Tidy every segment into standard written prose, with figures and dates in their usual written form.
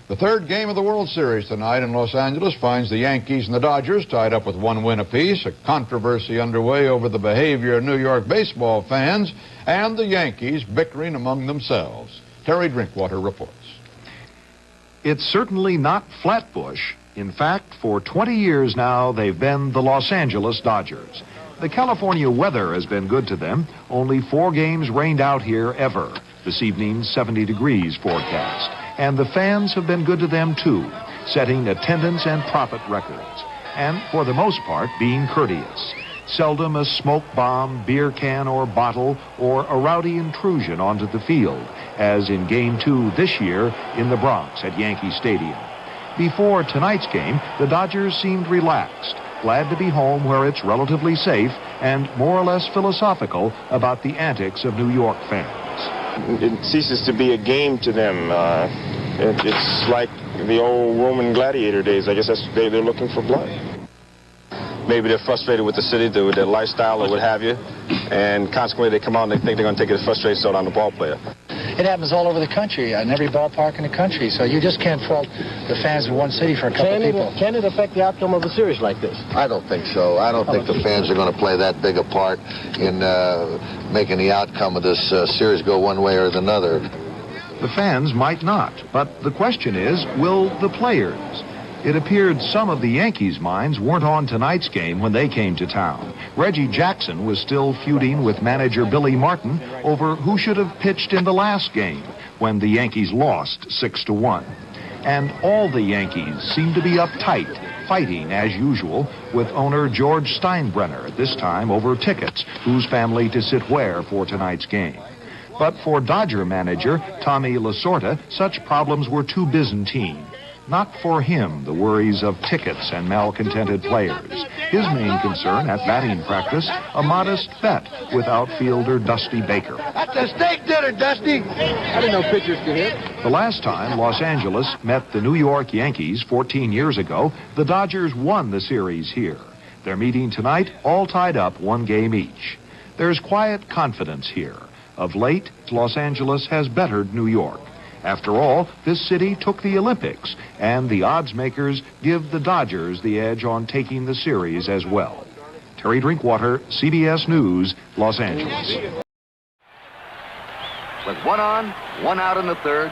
The third game of the World Series tonight in Los Angeles finds the Yankees and the Dodgers tied up with 1 win apiece. A controversy underway over the behavior of New York baseball fans and the Yankees bickering among themselves. Terry Drinkwater reports. It's certainly not Flatbush. In fact, for 20 years now, they've been the Los Angeles Dodgers. The California weather has been good to them. Only 4 games rained out here ever. This evening, 70 degrees forecast. And the fans have been good to them, too, setting attendance and profit records. And, for the most part, being courteous. Seldom a smoke bomb, beer can, or bottle, or a rowdy intrusion onto the field, as in Game 2 this year in the Bronx at Yankee Stadium. Before tonight's game, the Dodgers seemed relaxed, glad to be home where it's relatively safe, and more or less philosophical about the antics of New York fans. It ceases to be a game to them. It's like the old Roman gladiator days. I guess they're looking for blood. Maybe they're frustrated with the city, with their lifestyle or what have you, and consequently they come out and they think they're going to take a frustrated out on the ball player. It happens all over the country, in every ballpark in the country, so you just can't fault the fans of one city for a couple of people. Can it affect the outcome of a series like this? I don't think so. I don't think the fans are going to play that big a part in making the outcome of this series go one way or another. The fans might not, but the question is, will the players? It appeared some of the Yankees' minds weren't on tonight's game when they came to town. Reggie Jackson was still feuding with manager Billy Martin over who should have pitched in the last game when the Yankees lost 6-1. And all the Yankees seemed to be uptight, fighting as usual with owner George Steinbrenner, this time over tickets, whose family to sit where for tonight's game. But for Dodger manager Tommy Lasorda, such problems were too Byzantine. Not for him, the worries of tickets and malcontented players. His main concern at batting practice, a modest bet with outfielder Dusty Baker. That's a steak dinner, Dusty. I didn't know pitchers could hit. The last time Los Angeles met the New York Yankees 14 years ago, the Dodgers won the series here. They're meeting tonight, all tied up 1 game each. There's quiet confidence here. Of late, Los Angeles has bettered New York. After all, this city took the Olympics, and the odds makers give the Dodgers the edge on taking the series as well. Terry Drinkwater, CBS News, Los Angeles. With 1 on, 1 out in the third,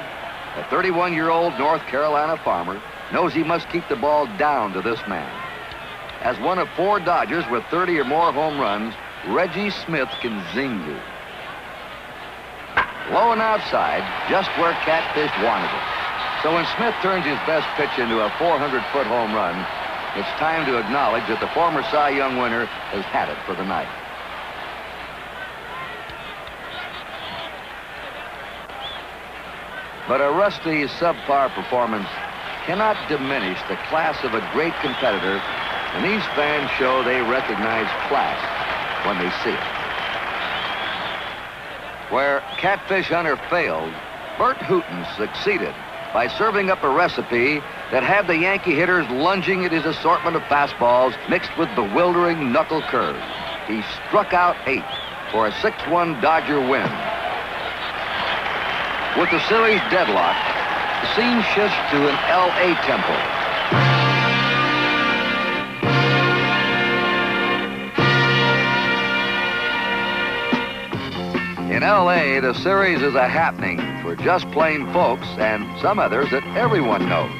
the 31-year-old North Carolina farmer knows he must keep the ball down to this man. As one of 4 Dodgers with 30 or more home runs, Reggie Smith can zing you. Low and outside, just where Catfish wanted it. So when Smith turns his best pitch into a 400-foot home run, it's time to acknowledge that the former Cy Young winner has had it for the night. But a rusty, subpar performance cannot diminish the class of a great competitor, and these fans show they recognize class when they see it. Where Catfish Hunter failed, Bert Hooton succeeded by serving up a recipe that had the Yankee hitters lunging at his assortment of fastballs mixed with bewildering knuckle curves. He struck out 8 for a 6-1 Dodger win. With the series deadlock, the scene shifts to an L.A. tempo. In L.A., the series is a happening for just plain folks and some others that everyone knows.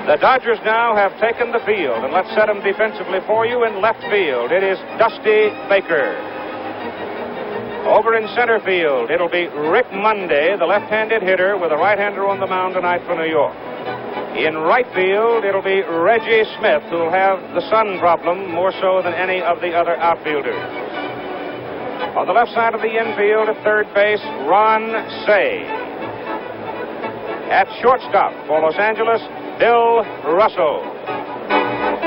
The Dodgers now have taken the field, and let's set them defensively for you in left field. It is Dusty Baker. Over in center field, it'll be Rick Monday, the left-handed hitter, with a right-hander on the mound tonight for New York. In right field, it'll be Reggie Smith who'll have the sun problem more so than any of the other outfielders. On the left side of the infield at third base, Ron Say. At shortstop for Los Angeles, Bill Russell.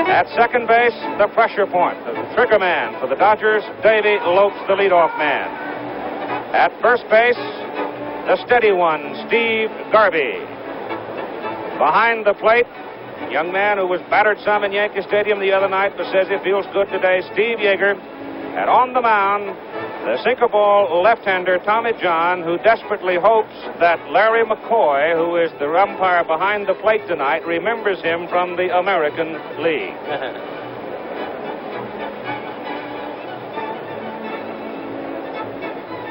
At second base, the pressure point, the trigger man for the Dodgers, Davey Lopes, the leadoff man. At first base, the steady one, Steve Garvey. Behind the plate, young man who was battered some in Yankee Stadium the other night but says he feels good today, Steve Yeager. And on the mound, the sinker ball left-hander Tommy John, who desperately hopes that Larry McCoy, who is the umpire behind the plate tonight, remembers him from the American League.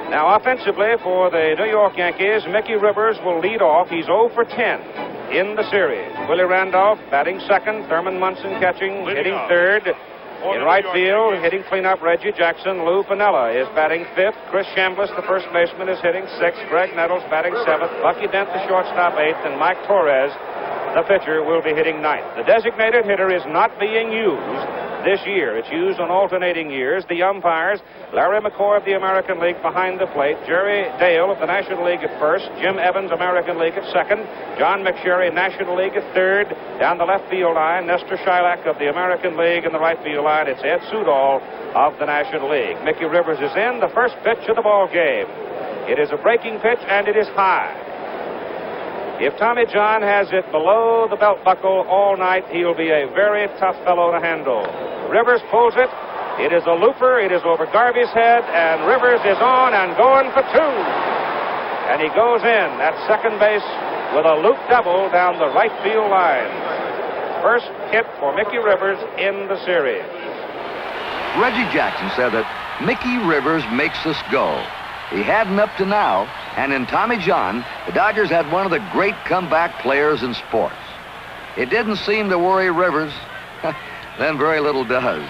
Now, offensively for the New York Yankees, Mickey Rivers will lead off. He's 0 for 10 in the series. Willie Randolph batting second, Thurman Munson catching, hitting third. In right field, hitting cleanup, Reggie Jackson. Lou Piniella is batting fifth. Chris Chambliss, the first baseman, is hitting sixth. Greg Nettles batting seventh. Bucky Dent, the shortstop, eighth. And Mike Torres, the pitcher, will be hitting ninth. The designated hitter is not being used this year. It's used on alternating years. The umpires, Larry McCoy of the American League behind the plate, Jerry Dale of the National League at first, Jim Evans, American League at second, John McSherry, National League at third. Down the left field line, Nestor Shylock of the American League. In the right field line, it's Ed Sudol of the National League. Mickey Rivers is in, the first pitch of the ball game. It is a breaking pitch, and it is high. If Tommy John has it below the belt buckle all night, he'll be a very tough fellow to handle. Rivers pulls it. It is a looper. It is over Garvey's head, and Rivers is on and going for two. And he goes in at second base with a loop double down the right field line. First hit for Mickey Rivers in the series. Reggie Jackson said that Mickey Rivers makes us go. He hadn't up to now, and in Tommy John, the Dodgers had one of the great comeback players in sports. It didn't seem to worry Rivers, then very little does.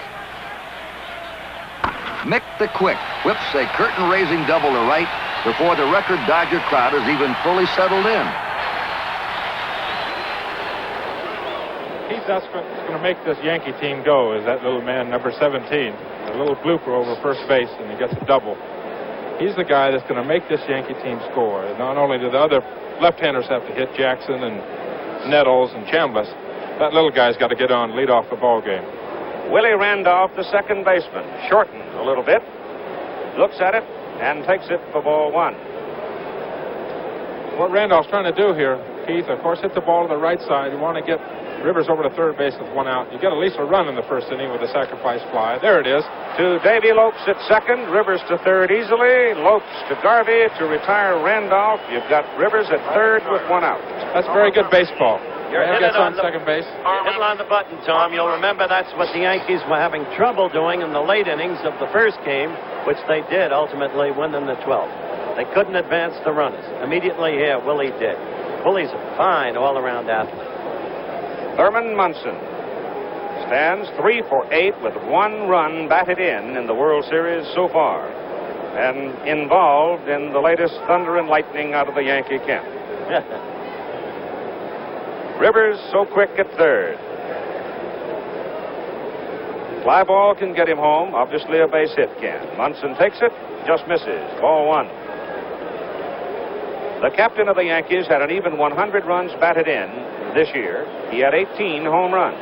Mick the Quick whips a curtain-raising double to right before the record Dodger crowd is even fully settled in. Keith, that's what's going to make this Yankee team go, is that little man, number 17, a little blooper over first base, and he gets a double. He's the guy that's going to make this Yankee team score. Not only do the other left-handers have to hit Jackson and Nettles and Chambliss, that little guy's got to get on, lead off the ball game. Willie Randolph, the second baseman, shortened a little bit, looks at it, and takes it for ball one. What Randolph's trying to do here, Keith, of course, hit the ball to the right side. You want to get Rivers over to third base with one out. You get at least a run in the first inning with a sacrifice fly. There it is. To Davey Lopes at second, Rivers to third easily, Lopes to Garvey to retire Randolph. You've got Rivers at third with one out. That's very good baseball. You're hit it on second base. Hit it on the button, Tom. You'll remember that's what the Yankees were having trouble doing in the late innings of the first game, which they did ultimately win in the 12th. They couldn't advance the runners. Immediately here, Willie did. Willie's a fine all-around athlete. Thurman Munson stands 3 for 8 with one run batted in the World Series so far, and involved in the latest thunder and lightning out of the Yankee camp. Rivers so quick at third. Fly ball can get him home. Obviously a base hit can. Munson takes it, just misses. Ball one. The captain of the Yankees had an even 100 runs batted in this year. He had 18 home runs.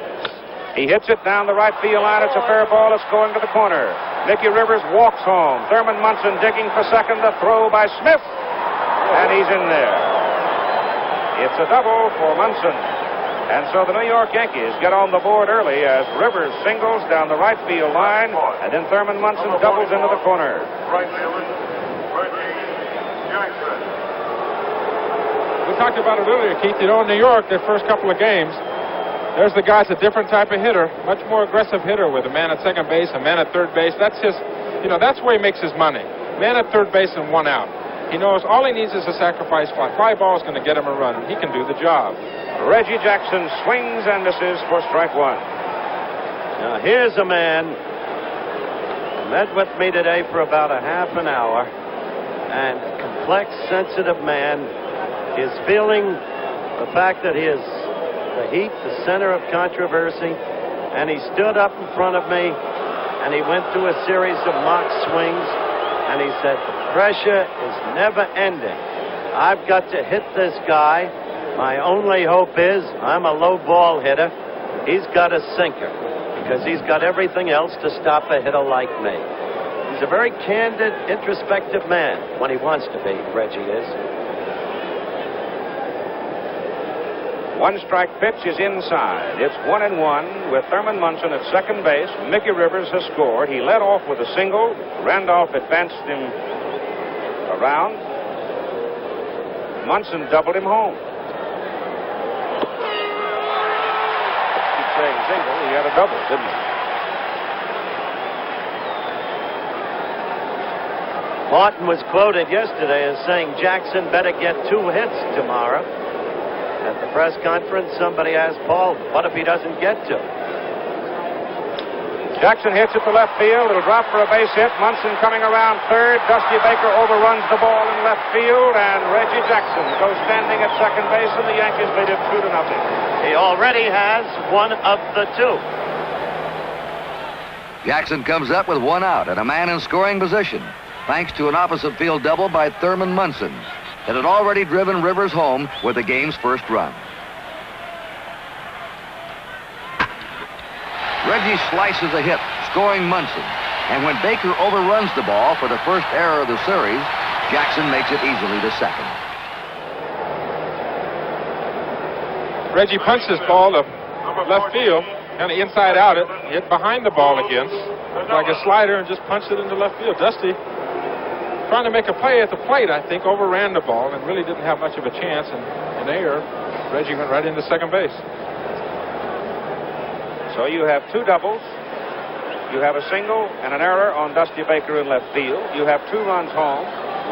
He hits it down the right field line. It's a fair ball. It's going to the corner. Mickey Rivers walks home. Thurman Munson digging for second. The throw by Smith. And he's in there. It's a double for Munson. And so the New York Yankees get on the board early as Rivers singles down the right field line. And then Thurman Munson doubles into the corner. We talked about it earlier, Keith. You know, in New York, their first couple of games, there's the guy's a different type of hitter, much more aggressive hitter with a man at second base, a man at third base. That's his, you know, that's where he makes his money. Man at third base and one out. He knows all he needs is a sacrifice fly. Fly ball is going to get him a run. He can do the job. Reggie Jackson swings and misses for strike one. Now, here's a man who met with me today for about a half an hour, and complex, sensitive man is feeling the fact that his the heat, the center of controversy, and he stood up in front of me, and he went through a series of mock swings, and he said, the pressure is never ending. I've got to hit this guy. My only hope is I'm a low ball hitter. He's got a sinker because he's got everything else to stop a hitter like me. He's a very candid, introspective man when he wants to be, Reggie is. One strike pitch is inside. It's 1-1 with Thurman Munson at second base. Mickey Rivers has scored. He led off with a single. Randolph advanced him around. Munson doubled him home. Keep saying single. He had a double, didn't he? Martin was quoted yesterday as saying Jackson better get 2 hits tomorrow. At the press conference, somebody asked Paul, what if he doesn't get to? Jackson hits it to left field. It'll drop for a base hit. Munson coming around third. Dusty Baker overruns the ball in left field, and Reggie Jackson goes standing at second base, and the Yankees lead it 2-0. He already has one of the 2. Jackson comes up with 1 out and a man in scoring position, thanks to an opposite field double by Thurman Munson that had already driven Rivers home with the game's first run. Reggie slices a hit, scoring Munson. And when Baker overruns the ball for the first error of the series, Jackson makes it easily to second. Reggie punched his ball to left field, kind of inside out it, hit behind the ball again, like a slider, and just punched it into left field. Dusty, trying to make a play at the plate, I think, overran the ball and really didn't have much of a chance. And in air, Reggie went right into second base. So you have 2 doubles. You have a single and an error on Dusty Baker in left field. You have 2 runs home,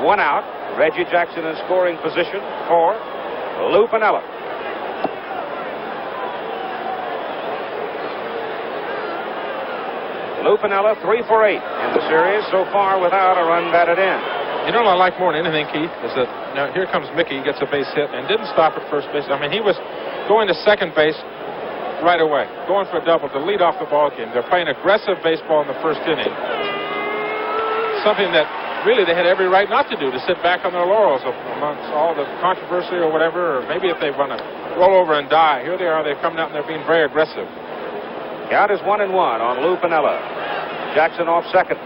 1 out. Reggie Jackson in scoring position for Lou Piniella. Lou Piniella 3 for 8 in the series so far without a run batted in. You know what I like more than anything, Keith, is that now here comes Mickey, gets a base hit, and didn't stop at first base. I mean, he was going to second base right away, going for a double to lead off the ball game. They're playing aggressive baseball in the first inning. Something that really they had every right not to do, to sit back on their laurels amongst all the controversy or whatever, or maybe if they want to roll over and die. Here they are, they're coming out and they're being very aggressive. Count is 1-1 on Lou Piniella. Jackson off second.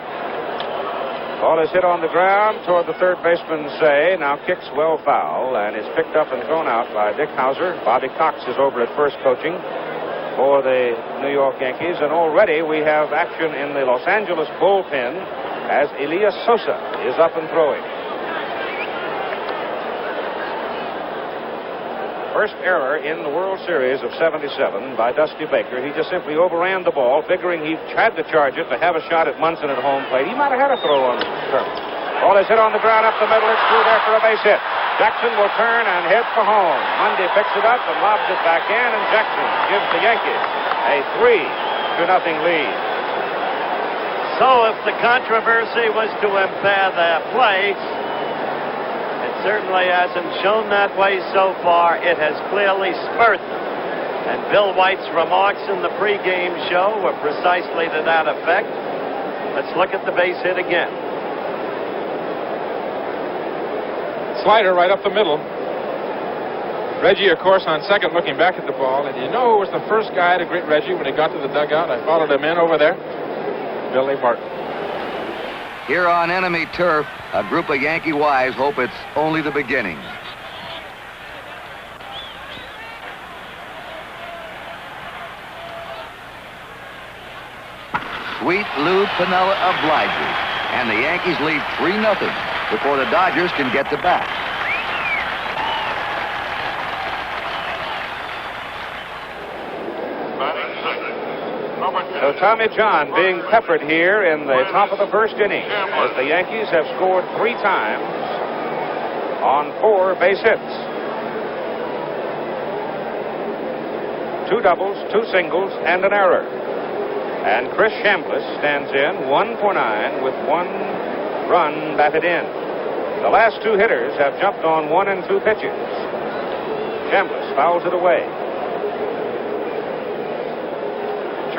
Ball is hit on the ground toward the third baseman, Say. Now kicks well foul and is picked up and thrown out by Dick Hauser. Bobby Cox is over at first coaching for the New York Yankees, and already we have action in the Los Angeles bullpen as Elias Sosa is up and throwing. First error in the World Series of '77 by Dusty Baker. He just simply overran the ball, figuring he had to charge it to have a shot at Munson at home plate. He might have had a throw on the turn. Ball is hit on the ground up the middle. It's through there for a base hit. Jackson will turn and hit for home. Mundy picks it up and lobs it back in, and Jackson gives the Yankees a 3-0 lead. So if the controversy was to impair their play, it certainly hasn't shown that way so far. It has clearly spurred them. And Bill White's remarks in the pregame show were precisely to that effect. Let's look at the base hit again. Slider right up the middle. Reggie, of course, on second looking back at the ball. And you know who was the first guy to greet Reggie when he got to the dugout? I followed him in over there. Billy Martin. Here on enemy turf, a group of Yankee wives hope it's only the beginning. Sweet Lou Piniella obliges, and the Yankees lead 3-0 before the Dodgers can get to bat. So Tommy John being peppered here in the top of the first inning as the Yankees have scored 3 times on 4 base hits. 2 doubles, 2 singles, and an error. And Chris Chambliss stands in 1 for 9 with 1 run batted in. The last 2 hitters have jumped on 1 and 2 pitches. Chambliss fouls it away.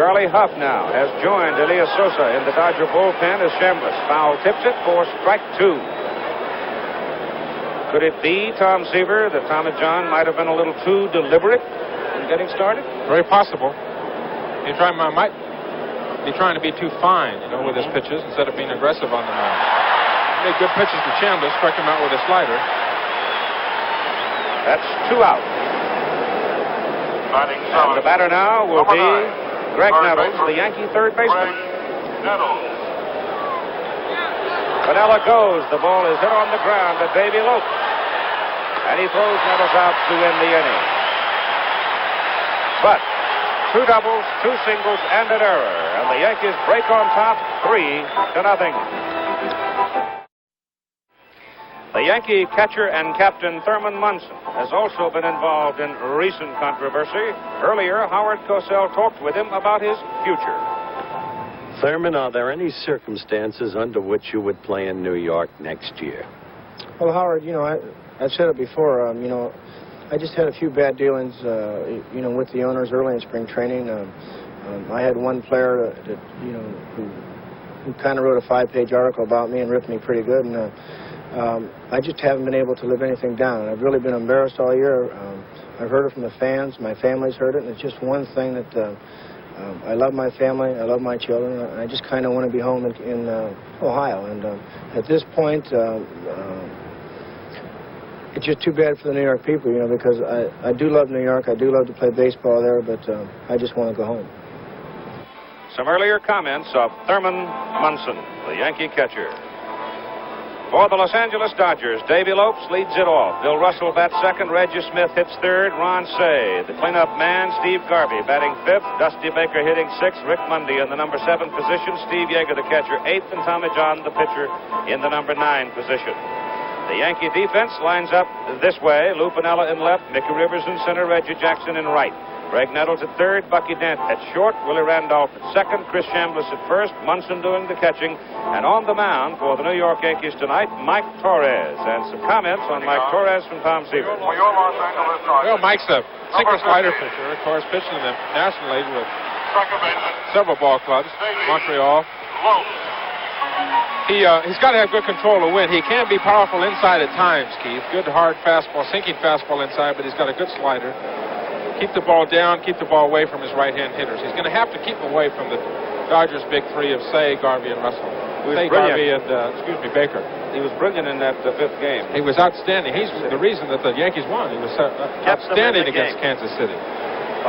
Charlie Huff now has joined Elias Sosa in the Dodger bullpen as Chambliss. Foul tips it for strike 2. Could it be, Tom Seaver, that Tommy John might have been a little too deliberate in getting started? Very possible. He might be trying to be too fine, with his pitches instead of being aggressive on the mound. He made good pitches to Chambliss, struck him out with a slider. That's 2 out. And the batter now will be Greg Nettles, the Yankee third baseman. Vanilla goes. The ball is hit on the ground to Davy Lopes. And he throws Nettles out to end the inning. But 2 doubles, 2 singles, and an error. And the Yankees break on top 3-0. The Yankee catcher and captain Thurman Munson has also been involved in recent controversy. Earlier, Howard Cosell talked with him about his future. Thurman, are there any circumstances under which you would play in New York next year? Well, Howard, I've said it before. I just had a few bad dealings, with the owners early in spring training. I had one player that who kind of wrote a 5-page article about me and ripped me pretty good, and I just haven't been able to live anything down. I've really been embarrassed all year. I've heard it from the fans. My family's heard it, and it's just one thing that I love my family. I love my children. I just kind of want to be home in Ohio. And at this point, it's just too bad for the New York people, because I do love New York. I do love to play baseball there, but I just want to go home. Some earlier comments of Thurman Munson, the Yankee catcher. For the Los Angeles Dodgers, Davy Lopes leads it off. Bill Russell bats second. Reggie Smith hits third. Ron Say, the cleanup man. Steve Garvey batting fifth. Dusty Baker hitting sixth. Rick Mundy in the number 7 position. Steve Yeager, the catcher, 8th. And Tommy John, the pitcher, in the number 9 position. The Yankee defense lines up this way. Lou Piniella in left. Mickey Rivers in center. Reggie Jackson in right. Greg Nettles at third, Bucky Dent at short, Willie Randolph at second, Chris Chambliss at first, Munson doing the catching, and on the mound for the New York Yankees tonight, Mike Torres. And some comments on Mike Torres from Tom Seaver. Well, Mike's a sinker slider pitcher. Of course, pitched in the National League with several ball clubs, Montreal. He's got to have good control to win. He can be powerful inside at times, Keith. Good hard fastball, sinking fastball inside, but he's got a good slider. Keep the ball down, keep the ball away from his right-hand hitters. He's going to have to keep away from the Dodgers' big 3 of Say, Garvey, and Russell. Say, Garvey, and, Baker. He was brilliant in that 5th game. He was outstanding. He's the reason that the Yankees won. He was outstanding against Kansas City.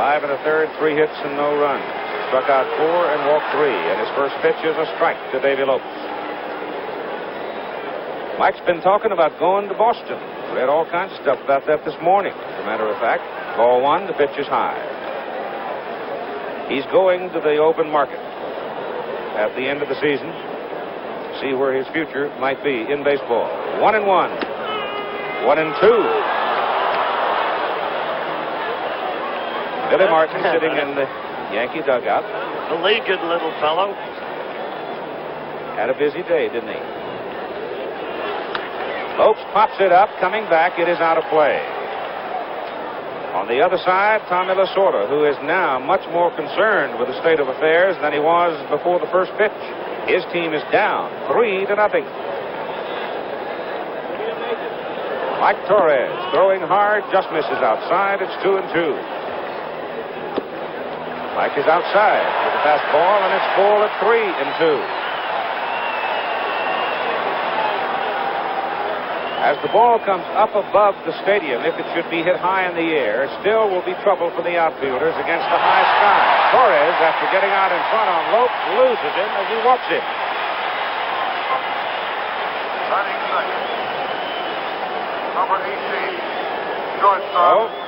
5 1/3, 3 hits and no runs. Struck out 4 and walked 3. And his first pitch is a strike to Davy Lopes. Mike's been talking about going to Boston. Read all kinds of stuff about that this morning, as a matter of fact. Ball 1, the pitch is high. He's going to the open market at the end of the season to see where his future might be in baseball. 1-1. 1-2. Billy Martin sitting in the Yankee dugout. A legged little fellow. Had a busy day, didn't he? Lopes pops it up, coming back. It is out of play. On the other side, Tommy Lasorda, who is now much more concerned with the state of affairs than he was before the first pitch. His team is down 3-0. Mike Torres throwing hard, just misses outside. It's 2-2. Mike is outside with the fastball, and it's full at 3-2. As the ball comes up above the stadium, if it should be hit high in the air, still will be trouble for the outfielders against the high sky. Torres, after getting out in front on Lopes, loses him as he walks him. Batting second, number 18, shortstop. So,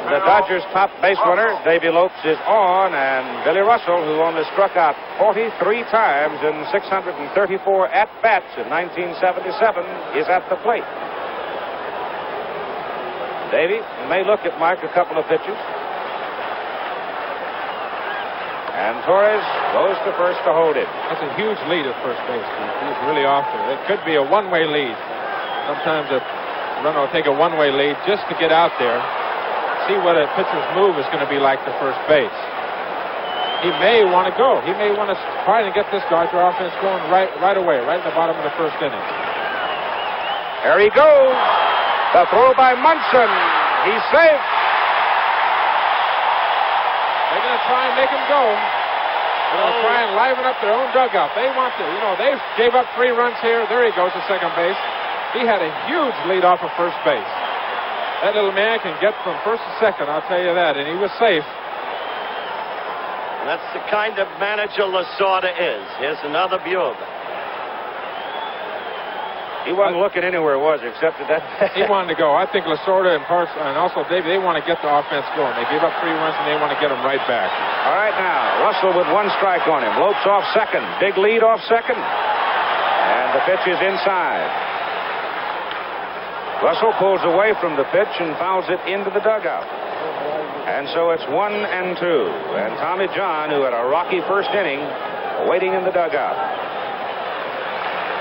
the Dodgers' top base runner, Davy Lopes, is on, and Billy Russell, who only struck out 43 times in 634 at-bats in 1977, is at the plate. Davy may look at Mike a couple of pitches. And Torres goes to first to hold it. That's a huge lead at first base. He's really off there. It could be a one-way lead. Sometimes a runner will take a one-way lead just to get out there. See what a pitcher's move is going to be like to first base. he may want to go. He may want to try to get this Dodger offense going right away, right in the bottom of the first inning. There he goes. The throw by Munson. He's safe. They're going to try and make him go. They're going to try and liven up their own dugout. They want to, they gave up 3 runs here. There he goes to second base. He had a huge lead off of first base. That little man can get from first to second, I'll tell you that, and he was safe. That's the kind of manager Lasorda is. Here's another view of it. He wasn't looking anywhere, was he, except at that. He wanted to go. I think Lasorda and Parks and also Davey, they want to get the offense going. They gave up 3 runs, and they want to get them right back. All right, now, Russell with 1 strike on him. Lopes off second. Big lead off second. And the pitch is inside. Russell pulls away from the pitch and fouls it into the dugout. And so it's 1-2. And Tommy John, who had a rocky first inning, waiting in the dugout.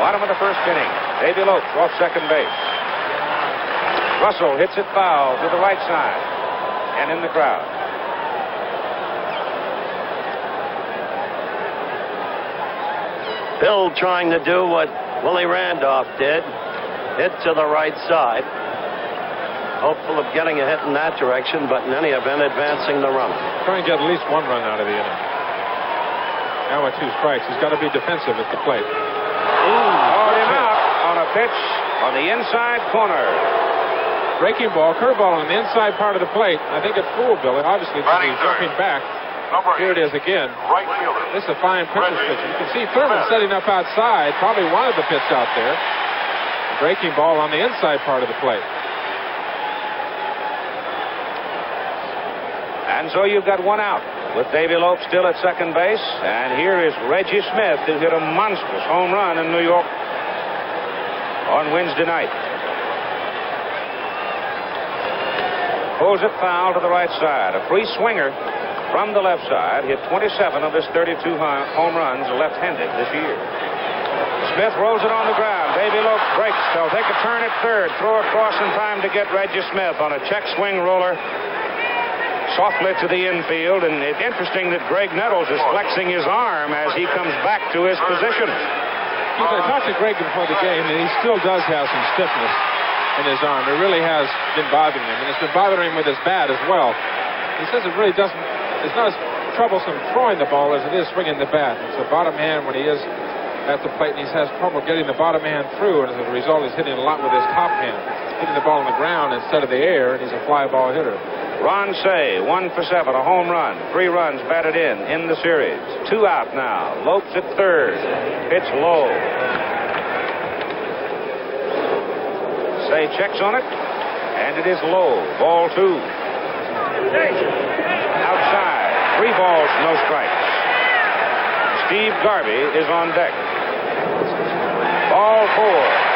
Bottom of the first inning. Davy Lopes off second base. Russell hits it foul to the right side and in the crowd. Bill trying to do what Willie Randolph did. Hit to the right side. Hopeful of getting a hit in that direction, but in any event, advancing the runner. Try and get at least 1 run out of the inning. Now with 2 strikes, he's got to be defensive at the plate. Hauled him out on a pitch on the inside corner. Breaking ball, curveball on the inside part of the plate. I think it fooled Billy. Obviously, he's jumping back. Here it is again. This is a fine pitcher's pitch. You can see Thurman setting up outside. Probably wanted the pitch out there. Breaking ball on the inside part of the plate. And so you've got 1 out with Davy Lopes still at second base. And here is Reggie Smith, who hit a monstrous home run in New York on Wednesday night. Pulls it foul to the right side. A free swinger from the left side. Hit 27 of his 32 home runs left-handed this year. Smith rolls it on the ground. Davy Lopes breaks. They'll take a turn at third. Throw across in time to get Reggie Smith on a check swing roller. Softly to the infield, and it's interesting that Greg Nettles is flexing his arm as he comes back to his position. I talked to Greg before the game, and he still does have some stiffness in his arm. It really has been bothering him, and it's been bothering him with his bat as well. He says it really doesn't, it's not as troublesome throwing the ball as it is swinging the bat. It's a bottom hand when he is at the plate, and he has trouble getting the bottom hand through, and as a result, he's hitting a lot with his top hand, hitting the ball on the ground instead of the air, and he's a fly ball hitter. Ron Say, 1 for 7, a home run, 3 runs batted in the series. 2 out now. Lopes at third. Pitch low. Say checks on it, and it is low. Ball 2. Outside. 3 balls, no strikes. Steve Garvey is on deck. Ball 4.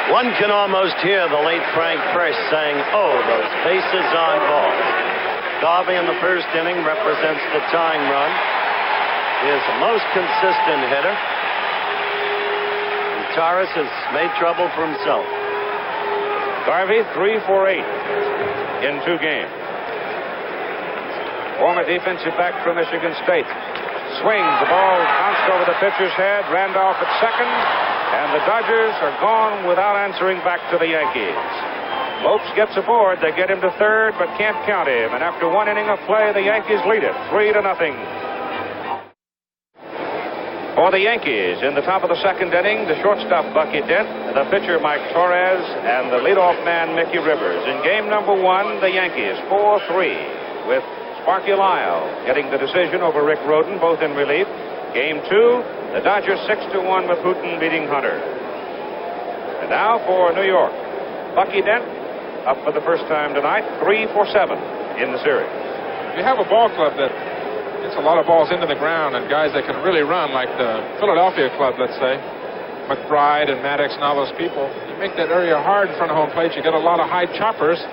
One can almost hear the late Frank Fresh saying, "Oh, those bases on balls." Garvey in the first inning represents the tying run. He is the most consistent hitter. And Torres has made trouble for himself. Garvey 3 for 8 in 2 games. Former defensive back from Michigan State. Swings, the ball bounced over the pitcher's head. Randolph at second. And the Dodgers are gone without answering back to the Yankees. Lopes gets aboard. They get him to third, but can't count him. And after 1 inning of play, the Yankees lead it 3-0. For the Yankees, in the top of the second inning, the shortstop Bucky Dent, the pitcher Mike Torres, and the leadoff man Mickey Rivers. In game number 1, the Yankees 4-3 with Sparky Lyle getting the decision over Rick Rhoden, both in relief. Game 2, the Dodgers 6-1 with Houghton beating Hunter. And now for New York. Bucky Dent up for the first time tonight, 3 for 7 in the series. You have a ball club that gets a lot of balls into the ground and guys that can really run, like the Philadelphia club, let's say. McBride and Maddox and all those people. You make that area hard in front of home plate, you get a lot of high choppers.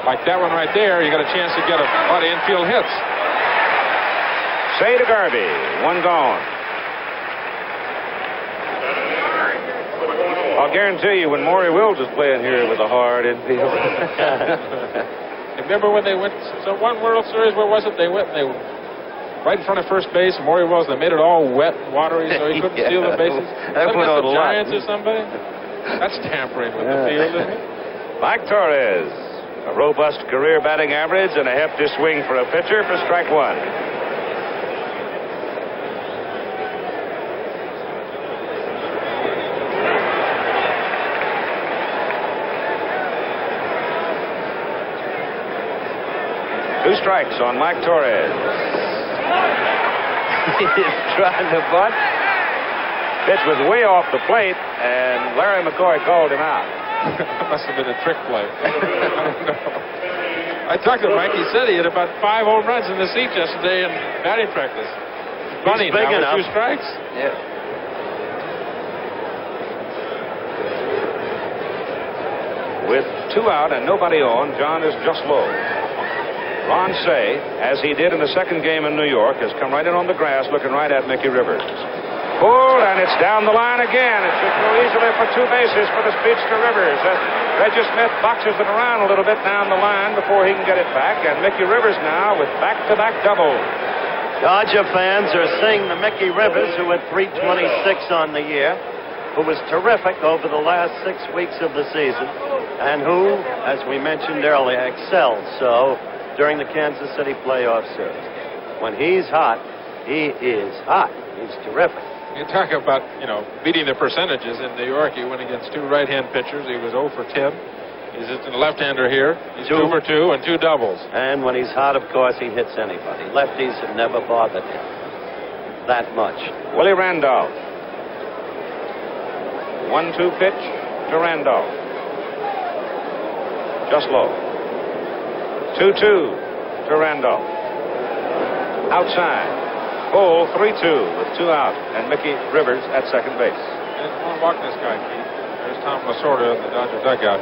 Like that one right there, you got a chance to get a lot of infield hits. Say to Garvey, 1 gone. I'll guarantee you when Maury Wills is playing here with a hard infield. Remember when they went to one World Series? Where was it? They went and they were right in front of first base, and Maury Wells, they made it all wet and watery so he couldn't steal the bases. That went on the a lot. Giants or somebody? That's tampering with the field, isn't it? Mike Torres, a robust career batting average and a hefty swing for a pitcher for strike one. Two strikes on Mike Torres. He's trying to butt. Pitch was way off the plate, and Larry McCoy called him out. Must have been a trick play. I don't know. I talked to Mike. He said he had about 5 home runs in the seat yesterday in batting practice. Funny, big now enough. with 2 strikes. Yeah. With 2 out and nobody on, John is just low. Ron Say, as he did in the second game in New York, has come right in on the grass looking right at Mickey Rivers. Pulled, and it's down the line again. It should go easily for 2 bases for the speedster Rivers. Reggie Smith boxes it around a little bit down the line before he can get it back, and Mickey Rivers now with back-to-back doubles. Dodger fans are seeing the Mickey Rivers, who had 326 on the year, who was terrific over the last 6 weeks of the season, and who, as we mentioned earlier, excelled so during the Kansas City playoff series. When he's hot, he is hot. He's terrific. You talk about, beating the percentages in New York. He went against 2 right-hand pitchers. He was 0 for 10. He's a left-hander here. He's 2 for 2 and 2 doubles. And when he's hot, of course, he hits anybody. Lefties have never bothered him that much. Willie Randolph. 1-2 pitch to Randolph. Just low. 2-2 to Randolph. Outside. Full 3-2 with 2 out, and Mickey Rivers at second base. He doesn't want to walk this guy, Keith. There's Tom Lasorda in the Dodger dugout.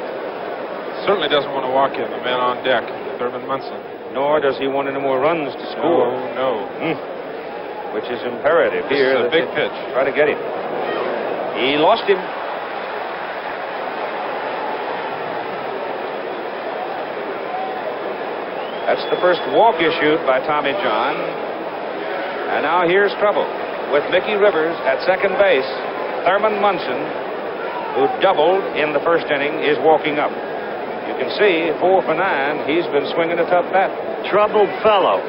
Certainly doesn't want to walk in, the man on deck, Thurman Munson. Nor does he want any more runs to score. No. Which is imperative here. This is a big pitch. Try to get him. He lost him. That's the first walk issued by Tommy John. And now here's trouble. With Mickey Rivers at second base, Thurman Munson, who doubled in the first inning, is walking up. You can see 4 for 9. He's been swinging a tough bat. Troubled fellow.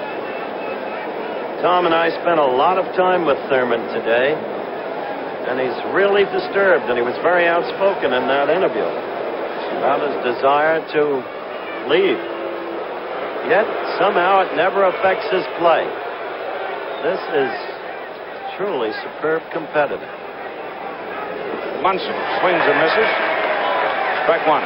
Tom and I spent a lot of time with Thurman today, and he's really disturbed, and he was very outspoken in that interview about his desire to leave. Yet, somehow, it never affects his play. This is truly superb competitive. Munson swings and misses. Strike 1.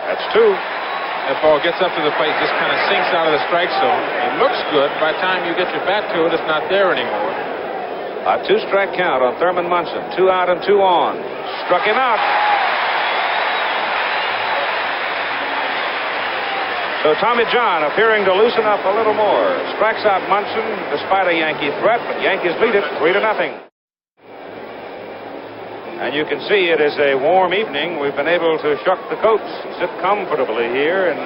That's 2. That ball gets up to the plate, just kind of sinks out of the strike zone. It looks good. By the time you get your bat to it, it's not there anymore. A 2-strike count on Thurman Munson. 2 out and 2 on. Struck him out. So Tommy John appearing to loosen up a little more. Strikes out Munson despite a Yankee threat, but Yankees lead it 3-0. And you can see it is a warm evening. We've been able to shuck the coats and sit comfortably here in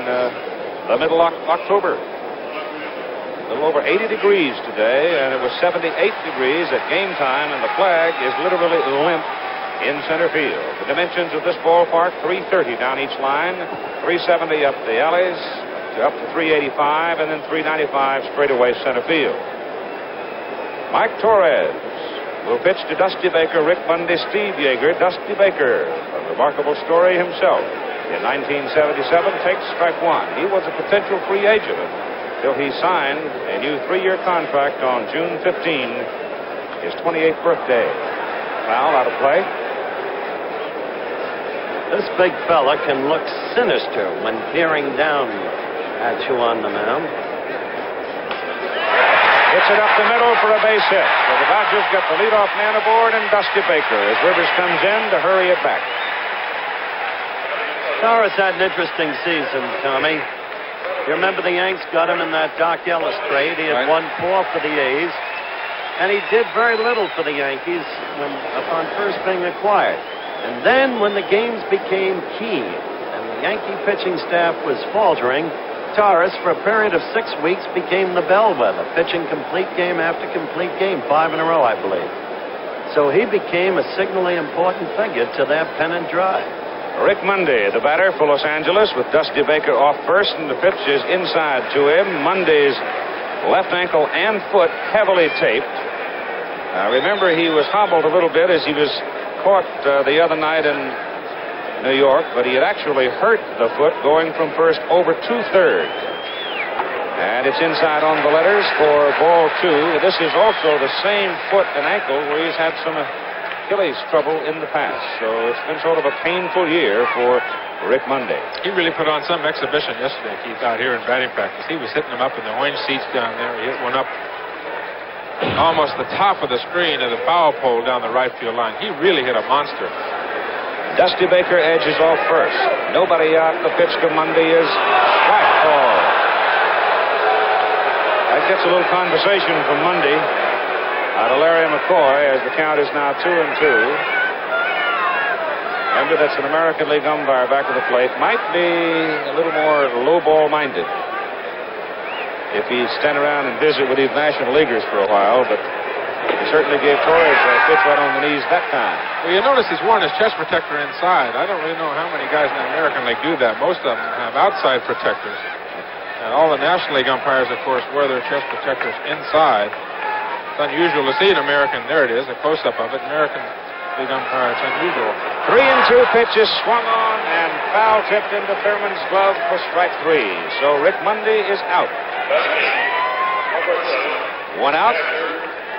the middle of October. A little over 80 degrees today, and it was 78 degrees at game time, and the flag is literally limp in center field. The dimensions of this ballpark, 330 down each line, 370 up the alleys, up to 385, and then 395 straight away center field. Mike Torres will pitch to Dusty Baker, Rick Bundy, Steve Yeager. Dusty Baker, a remarkable story himself. In 1977, takes strike 1. He was a potential free agent until he signed a new 3-year contract on June 15, his 28th birthday. Foul out of play. This big fella can look sinister when peering down at you on the mound. Hits it up the middle for a base hit. So the Dodgers get the leadoff man aboard and Dusty Baker as Rivers comes in to hurry it back. Torres had an interesting season, Tommy. You remember the Yanks got him in that Doc Ellis trade. He had won 4 for the A's, and he did very little for the Yankees upon first being acquired. And then when the games became key, and Yankee pitching staff was faltering, Torres, for a period of 6 weeks, became the bellwether, pitching complete game after complete game, 5 in a row, I believe. So he became a signally important figure to their pennant drive. Rick Monday, the batter for Los Angeles, with Dusty Baker off first, and the pitch is inside to him. Monday's left ankle and foot heavily taped. Remember, he was hobbled a little bit as he was caught the other night in New York, but he had actually hurt the foot going from first over to third. And it's inside on the letters for ball 2. This is also the same foot and ankle where he's had some Achilles trouble in the past. So it's been sort of a painful year for Rick Monday. He really put on some exhibition yesterday, Keith, out here in batting practice. He was hitting them up in the orange seats down there. He hit one up almost the top of the screen of the foul pole down the right field line. He really hit a monster. Dusty Baker edges off first. Nobody out. The pitch to Monday is strike ball. That gets a little conversation from Monday out of Larry McCoy as the count is now 2-2. Remember, that's an American League umpire back of the plate. Might be a little more low ball minded if he'd stand around and visit with these National Leaguers for a while, but he certainly gave Torres a pitch right on the knees that time. Well, you notice he's worn his chest protector inside. I don't really know how many guys in the American League do that. Most of them have outside protectors. And all the National League umpires, of course, wear their chest protectors inside. It's unusual to see an American. There it is, a close-up of it. American League umpire, it's unusual. 3-2 pitch is swung on and foul tipped into Thurman's glove for strike 3. So Rick Monday is out. 1 out.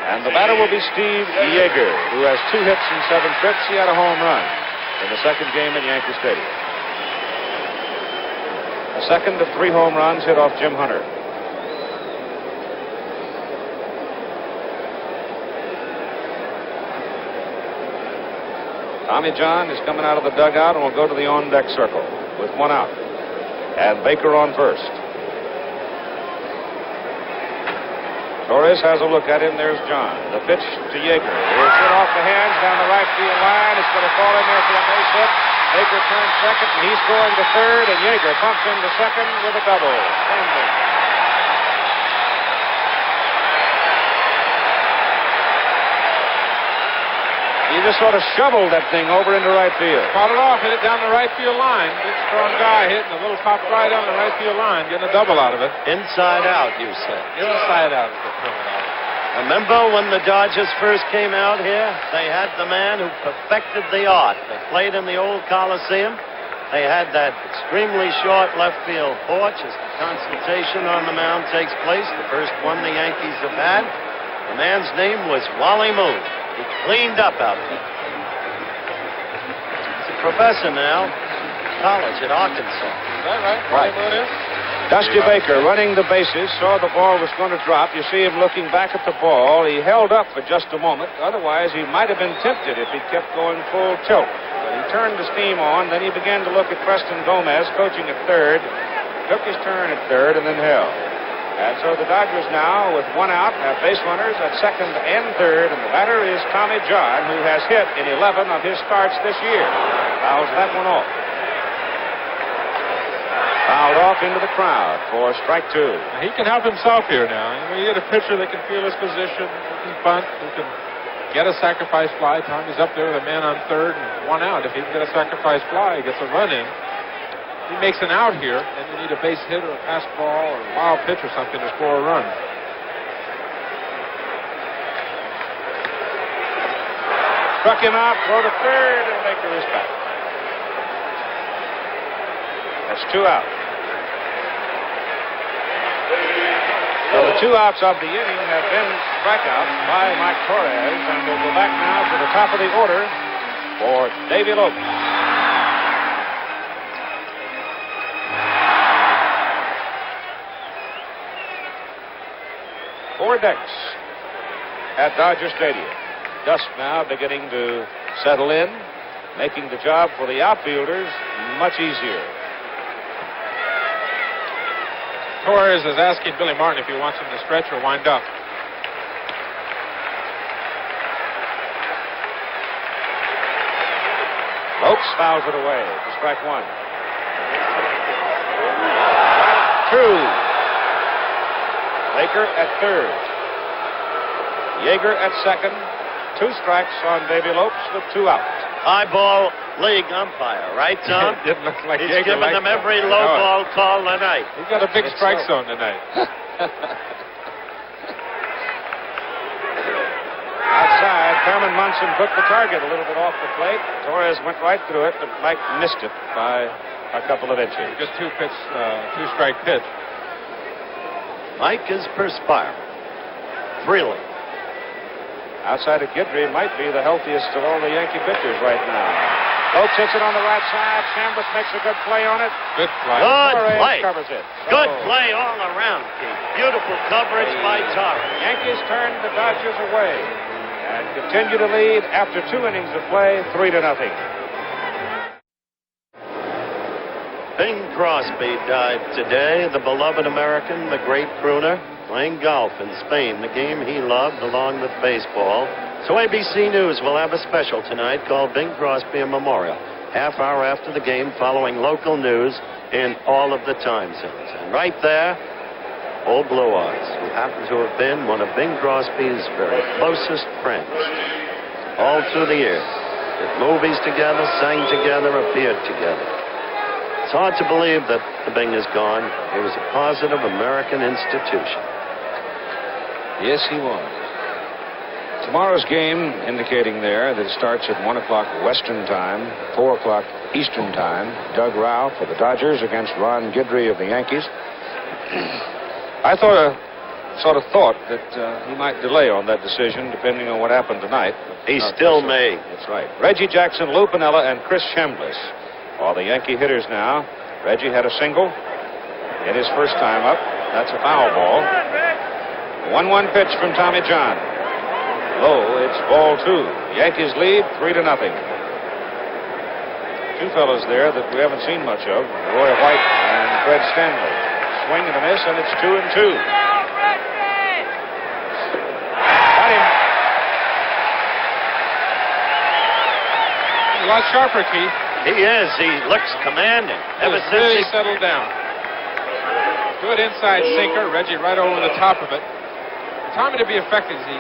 And the batter will be Steve Yeager, who has 2 hits and 7 trips. He had a home run in the second game at Yankee Stadium. The second of 3 home runs hit off Jim Hunter. Tommy John is coming out of the dugout and will go to the on-deck circle with 1 out. And Baker on first. Torres has a look at him. There's John. The pitch to Yeager. It's hit off the hands down the right field line. It's going to fall in there for a base hit. Baker turns second, and he's going to third, and Yeager pumps into second with a double. Standing. He just sort of shoveled that thing over into right field. Caught it off, hit it down the right field line. Big, strong guy hitting a little pop right on the right field line, getting a double out of it. Inside out, you said. Inside out. Remember when the Dodgers first came out here? They had the man who perfected the art. They played in the old Coliseum. They had that extremely short left field porch as the consultation on the mound takes place, the first one the Yankees have had. The man's name was Wally Moon. He cleaned up out there. He's a professor now, college at Arkansas. Is that right? Wally Moon is? Dusty Baker running the bases, saw the ball was going to drop. You see him looking back at the ball. He held up for just a moment. Otherwise, he might have been tempted if he kept going full tilt. But he turned the steam on. Then he began to look at Preston Gomez, coaching at third. Took his turn at third and then held. And so the Dodgers now, with 1 out, have base runners at second and third. And the batter is Tommy John, who has hit in 11 of his starts this year. Fouls that one off. Fouled off into the crowd for strike 2. He can help himself here now. You get a pitcher that can feel his position, who can bunt, who can get a sacrifice fly. Tommy's up there with a man on third and 1 out. If he can get a sacrifice fly, he gets a run in. If he makes an out here, then you need a base hit or a pass ball or a wild pitch or something to score a run. Struck him out, throw to third, and Baker is back. That's 2 out. So the 2 outs of the inning have been strikeouts by Mike Torres, and we'll go back now to the top of the order for Davey Lopes. Four decks at Dodger Stadium. Dusk now beginning to settle in, making the job for the outfielders much easier. Torres is asking Billy Martin if he wants him to stretch or wind up. Lopes fouls it away to strike 1. true. Baker at third. Yeager at second. 2 strikes on Davy Lopes with 2 out. Eyeball league umpire, right, Tom? It didn't look like He's Yeager giving them every low ball call tonight. He's got a big strike zone tonight. Outside, Thurman Munson took the target a little bit off the plate. Torres went right through it, but Mike missed it by a couple of inches. Good 2-strike pitch. Mike is perspiring freely. Outside of Guidry might be the healthiest of all the Yankee pitchers right now. Lopes hits it on the right side. Chambliss makes a good play on it. Good play. Good play. Covers it. Good play all around, Keith. Beautiful coverage by Torres. Yankees turn the Dodgers away and continue to lead after 2 innings of play, 3-0. Bing Crosby died today, the beloved American, the great crooner, playing golf in Spain, the game he loved along with baseball. So ABC News will have a special tonight called Bing Crosby a Memorial, half hour after the game, following local news in all of the time zones. And right there, Old Blue Eyes, who happened to have been one of Bing Crosby's very closest friends. All through the years, did movies together, sang together, appeared together. It's hard to believe that the Bing is gone. He was a positive American institution. Yes, he was. Tomorrow's game indicating there that it starts at 1 o'clock Western time, 4 o'clock Eastern time. Doug Rao for the Dodgers against Ron Guidry of the Yankees. I sort of thought that he might delay on that decision depending on what happened tonight. He still may. That's right. Reggie Jackson, Lou Piniella, and Chris Chambliss are the Yankee hitters now. Reggie had a single in his first time up. That's a foul ball. 1-1 pitch from Tommy John. Low, it's ball 2. Yankees lead 3-0. 2 fellas there that we haven't seen much of, Roy White and Fred Stanley. Swing and a miss, and it's 2-2. Got him. He's a lot sharper, Keith. He is. He looks commanding. Ever He's since really settled down. Good inside sinker. Reggie right over the top of it. Tommy, to be effective, he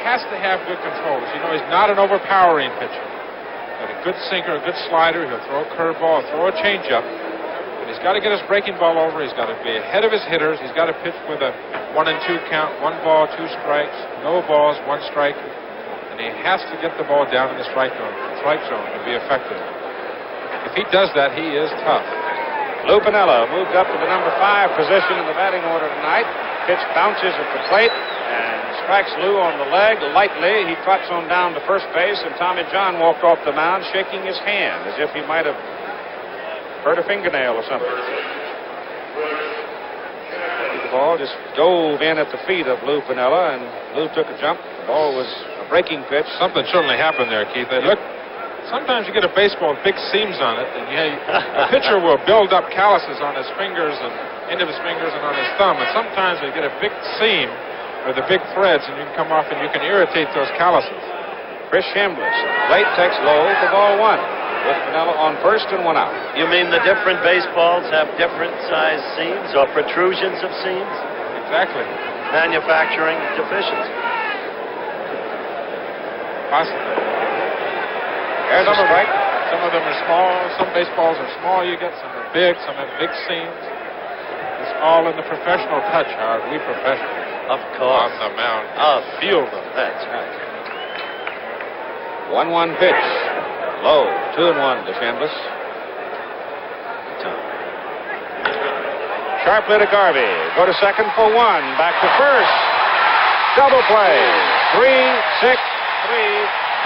has to have good control. As you know, he's not an overpowering pitcher. Got a good sinker, a good slider. He'll throw a curveball, throw a changeup. But he's got to get his breaking ball over. He's got to be ahead of his hitters. He's got to pitch with a 1-2 count, 1 ball, 2 strikes, no balls, 1 strike. And he has to get the ball down in the strike zone to be effective. If he does that, he is tough. Lou Piniella moved up to the number 5 position in the batting order tonight. Pitch bounces at the plate and strikes Lou on the leg lightly. He trots on down to first base, and Tommy John walked off the mound shaking his hand as if he might have hurt a fingernail or something. The ball just dove in at the feet of Lou Piniella, and Lou took a jump. The ball was a breaking pitch. Something certainly happened there, Keith. Sometimes you get a baseball with big seams on it, and a pitcher will build up calluses on his fingers and end of his fingers and on his thumb, and sometimes they get a big seam with the big threads, and you can come off and you can irritate those calluses. Chris Chambliss, late takes low for ball 1 with Piniella on first and 1 out. You mean the different baseballs have different size seams or protrusions of seams? Exactly. Manufacturing deficiency. Possibly. There's a strike. Some of them are small. Some baseballs are small. You get some are big. Some have big seams. It's all in the professional touch, Howard. We professionals. Of course. On the mound. Field them. That's right. 1-1 pitch. Low. 2-1 to Chambliss. Sharply to Garvey. Go to second for 1. Back to first. Double play. 3-6-3.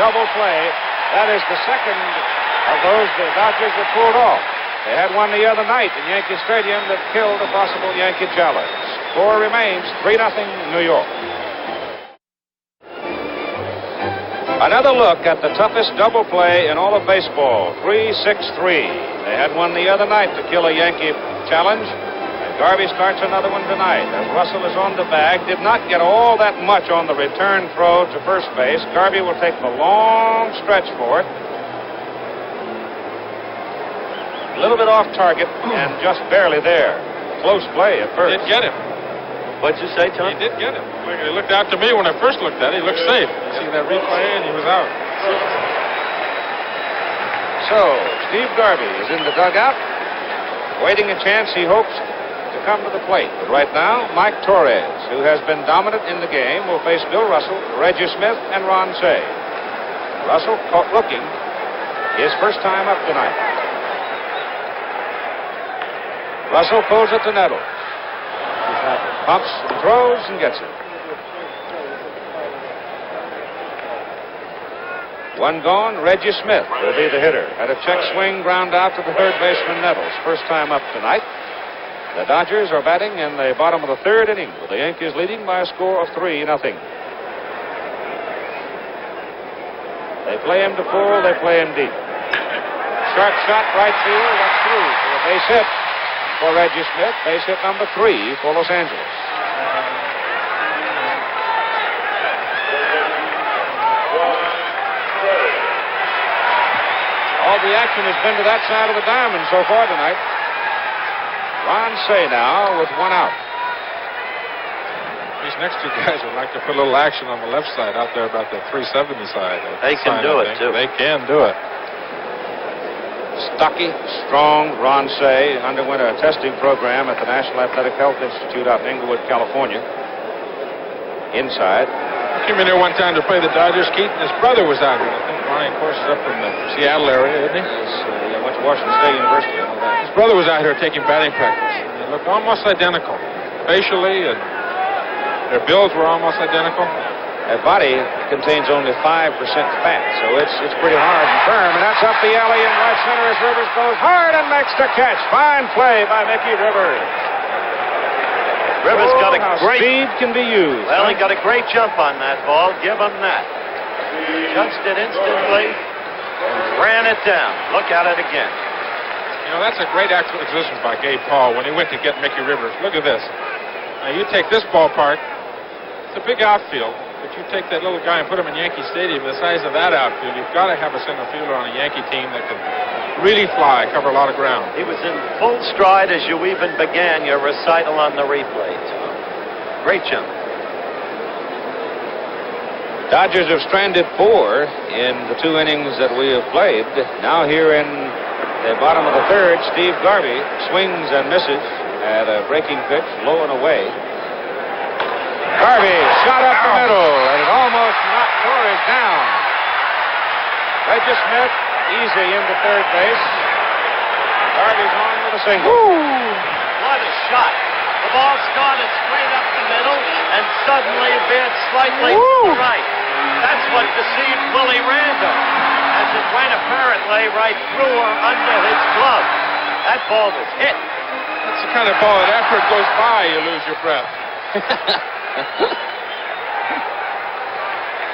Double play. That is the second of those the Dodgers have pulled off. They had one the other night in Yankee Stadium that killed a possible Yankee challenge. 4 remains, 3-0 New York. Another look at the toughest double play in all of baseball, 3-6-3. They had one the other night to kill a Yankee challenge. Garvey starts another one tonight. As Russell is on the bag, did not get all that much on the return throw to first base. Garvey will take the long stretch for it. A little bit off target and just barely there. close play at first. He did get him. What'd you say, Tom? He did get him. He looked out to me when I first looked at it. He looked safe. You see that replay, and he was out. So, Steve Garvey is in the dugout, waiting a chance he hopes to come to the plate. But right now, Mike Torres, who has been dominant in the game, will face Bill Russell, Reggie Smith, and Ron Cey. Russell, caught looking, his first time up tonight. Russell pulls it to Nettles. Pumps, throws, and gets it. One gone, Reggie Smith will be the hitter. Had a check swing, ground out to the third baseman Nettles. First time up tonight. The Dodgers are batting in the bottom of the third inning, with the Yankees leading by a score of 3-0. They play him to full, they play him deep. Sharp shot, right field, that's through for a base hit for Reggie Smith. Base hit number 3 for Los Angeles. All the action has been to that side of the diamond so far tonight. Ron Cey now with one out. These next two guys would like to put a little action on the left side out there about the 370 side. They can do it, too. They can do it. Stocky, strong Ron Cey underwent a testing program at the National Athletic Health Institute out in Inglewood, California. Inside. He came in here one time to play the Dodgers. Keaton, his brother, was out here. I think Ronnie, of course, is up from the Seattle area, isn't he? Yes, went to Washington State University. I know that. His brother was out here taking batting practice. And they looked almost identical, facially, and their builds were almost identical. That body contains only 5% fat, so it's pretty hard and firm. And that's up the alley in right center as Rivers goes hard and makes the catch. Fine play by Mickey Rivers. Rivers got a great speed can be used. Well, he got a great jump on that ball. Give him that. Judged it instantly and ran it down. Look at it again. You know, that's a great acquisition by Gabe Paul when he went to get Mickey Rivers. Look at this. Now, you take this ballpark, it's a big outfield, but you take that little guy and put him in Yankee Stadium, the size of that outfield, you've got to have a center fielder on a Yankee team that can really fly, cover a lot of ground. He was in full stride as you even began your recital on the replay. Great jump. Dodgers have stranded 4 in the 2 innings that we have played. Now here in the bottom of the third, Steve Garvey swings and misses at a breaking pitch, low and away. Garvey shot up the middle, and it almost knocked Torres down. Reggie Smith easy into third base. Garvey's on with a single. Woo! What a shot. The ball started straight up the middle and suddenly veered slightly to the right. That's what deceived Willie Randall, as it went apparently right through or under his glove. That ball was hit. That's the kind of ball that after it goes by, you lose your breath.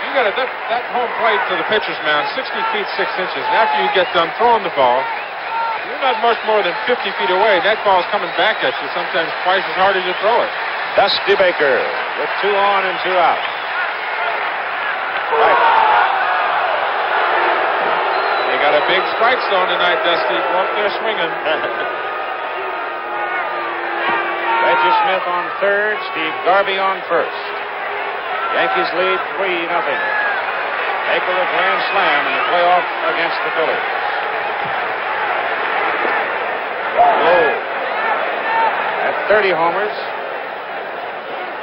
You got that home plate to the pitcher's mound, 60 feet 6 inches. And after you get done throwing the ball, you're not much more than 50 feet away. That ball's coming back at you sometimes twice as hard as you throw it. Dusty Baker with 2 on and 2 out. Right. They got a big strike zone tonight, Dusty. Go up there swinging. Reggie Smith on third, Steve Garvey on first. Yankees lead 3-0. Baker a grand slam in the playoff against the Phillies. Low. At 30 homers.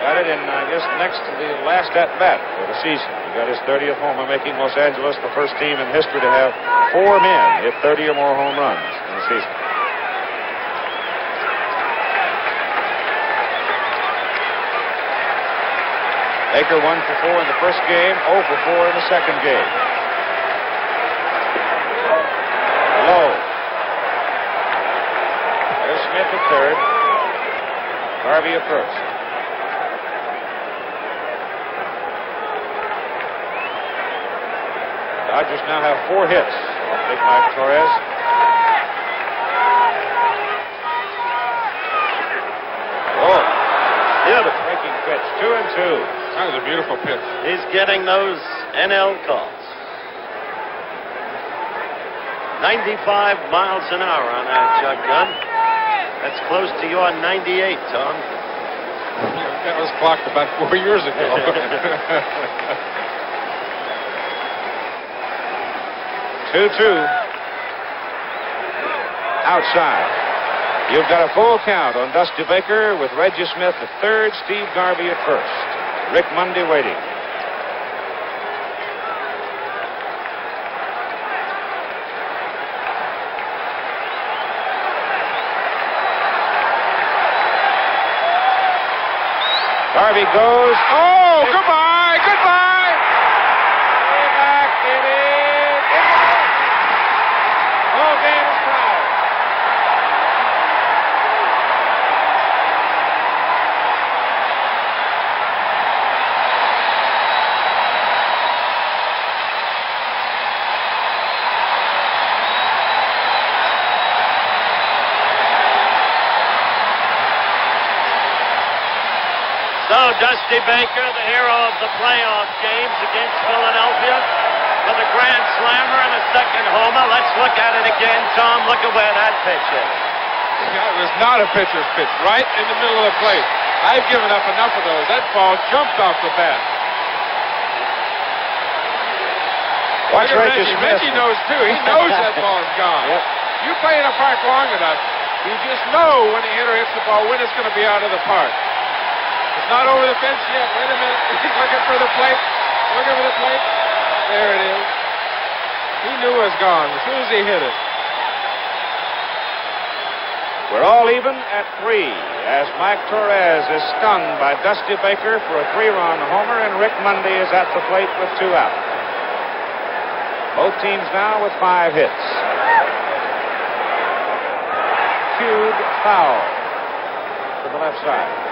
Got it in, I guess, next to the last at-bat for the season. He got his 30th homer, making Los Angeles the first team in history to have 4 men hit 30 or more home runs in the season. Baker 1 for 4 in the first game, 0 for 4 in the second game. Low. There's Smith at third. Garvey at first. Dodgers now have 4 hits off Big Mike Torres. Oh, beautiful breaking pitch, 2-2. That was a beautiful pitch. He's getting those NL calls. 95 miles an hour on that shotgun. That's close to your 98, Tom. That was clocked about 4 years ago. 2-2. Outside. You've got a full count on Dusty Baker with Reggie Smith at third, Steve Garvey at first. Rick Mundy waiting. Garvey goes. Oh, goodbye, goodbye. Way back, it is. Ball game is tied. So Dusty Baker, the hero of the playoff games against Philadelphia, with a grand slammer and a second homer. Let's look at it again, Tom. Look at where that pitch is. It was not a pitcher's pitch, right in the middle of the plate. I've given up enough of those. That ball jumped off the bat. Watch Reggie Smith. Reggie knows, too. He knows that ball's gone. Yep. You play in a park long enough, you just know when the hitter hits the ball when it's going to be out of the park. It's not over the fence yet. Wait a minute. He's looking for the plate. Looking for the plate. There it is. He knew it was gone as soon as he hit it. We're all even at 3 as Mike Torres is stunned by Dusty Baker for a 3-run homer, and Rick Mundy is at the plate with 2 out. Both teams now with 5 hits. Cued foul to the left side.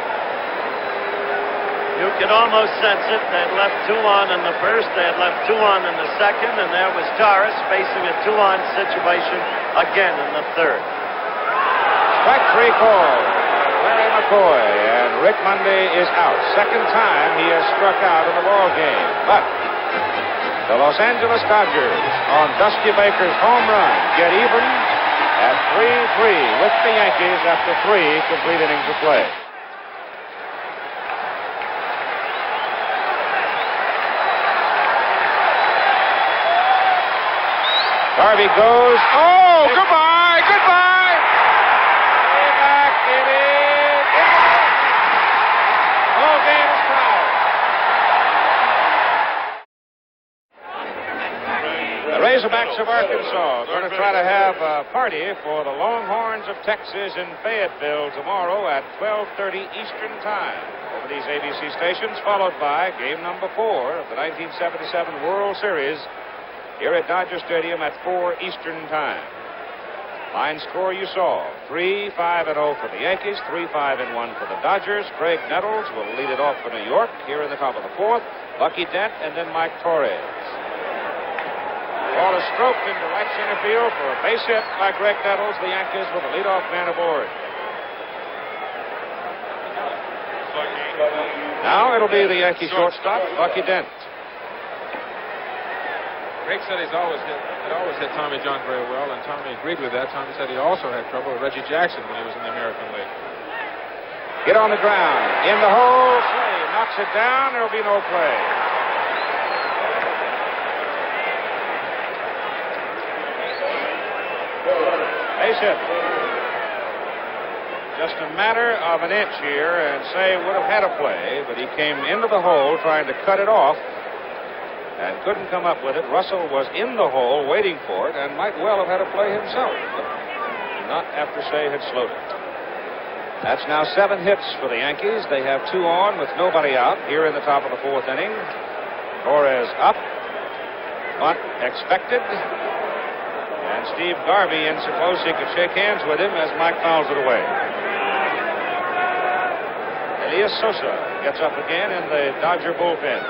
You could almost sense it. They had left 2 on in the first. They had left 2 on in the second. And there was Torres facing a 2-on situation again in the third. Strike 3 call. Larry McCoy, and Rick Mundy is out. Second time he has struck out in the ball game. But the Los Angeles Dodgers on Dusty Baker's home run get even at 3-3 with the Yankees after 3 complete innings of play. Garvey goes. Oh, goodbye, goodbye. Way back, it is. Ball game is tied. The Razorbacks of Arkansas going to try to have a party for the Longhorns of Texas in Fayetteville tomorrow at 12:30 Eastern Time over these ABC stations, followed by game number 4 of the 1977 World Series here at Dodger Stadium at 4 Eastern Time. Line score you saw, 3-5-0 for the Yankees, 3-5-1 for the Dodgers. Craig Nettles will lead it off for New York here in the top of the 4th. Bucky Dent and then Mike Torres. Ball is stroked into right center field for a base hit by Greg Nettles. The Yankees with the leadoff man aboard. Now it'll be the Yankee shortstop, Bucky Dent. Greg said had always hit Tommy John very well, and Tommy agreed with that. Tommy said he also had trouble with Reggie Jackson when he was in the American League. Get on the ground. In the hole, play. Knocks it down. There'll be no play. Base hit. Just a matter of an inch here, and Say would have had a play, but he came into the hole trying to cut it off and couldn't come up with it. Russell was in the hole waiting for it and might well have had a play himself, but not after Say had slowed it. That's now 7 hits for the Yankees. They have 2 on with nobody out here in the top of the 4th inning. Torres up. Bunt expected. And Steve Garvey in so close he could shake hands with him as Mike fouls it away. Elias Sosa gets up again in the Dodger bullpen.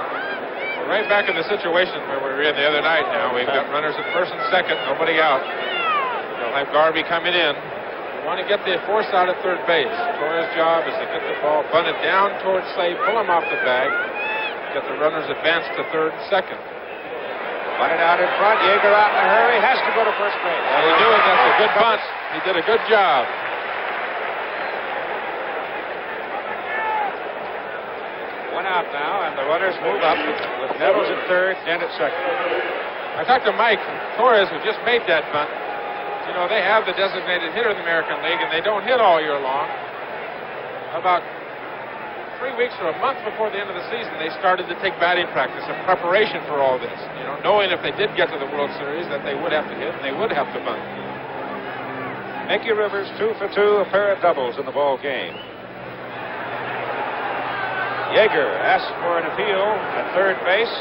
We're right back in the situation where we were in the other night now. We've got runners at first and second, nobody out. They'll have Garvey coming in. We want to get the force out at third base. Torres' job is to get the ball bunted down towards Say, pull him off the bag, get the runners advanced to third and second. Bunted out in front. Yeager out in a hurry. Has to go to first base. Well, he knew it. That's a good bunt. He did a good job. One out now, and the runners move up with Nettles at third, Dent at second. I talked to Mike Torres, who just made that bunt. You know, they have the designated hitter in the American League, and they don't hit all year long. About 3 weeks or a month before the end of the season, they started to take batting practice in preparation for all this. You know, knowing if they did get to the World Series that they would have to hit and they would have to bunt. Mickey Rivers 2 for 2, a pair of doubles in the ball game. Yeager asks for an appeal at third base.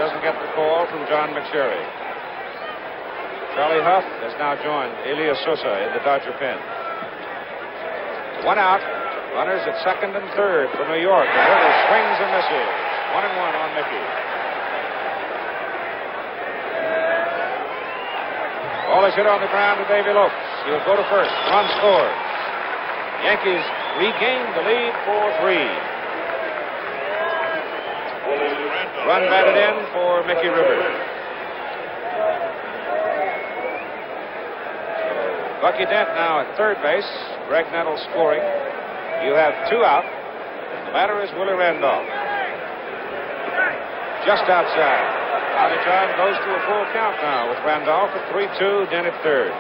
Doesn't get the call from John McSherry. Charlie Huff has now joined Elias Sosa in the Dodger pen. One out. Runners at second and third for New York. The Rivers swings and misses. 1-1 on Mickey. Ball is hit on the ground to Davy Lopes. He'll go to first. Run scores. Yankees regain the lead 4-3. Run batted in for Mickey Rivers. Bucky Dent now at third base. Greg Nettles scoring. You have 2 out. The batter is Willie Randolph. Just outside. Tommy John goes to a full count now with Randolph at 3-2, Dent at third.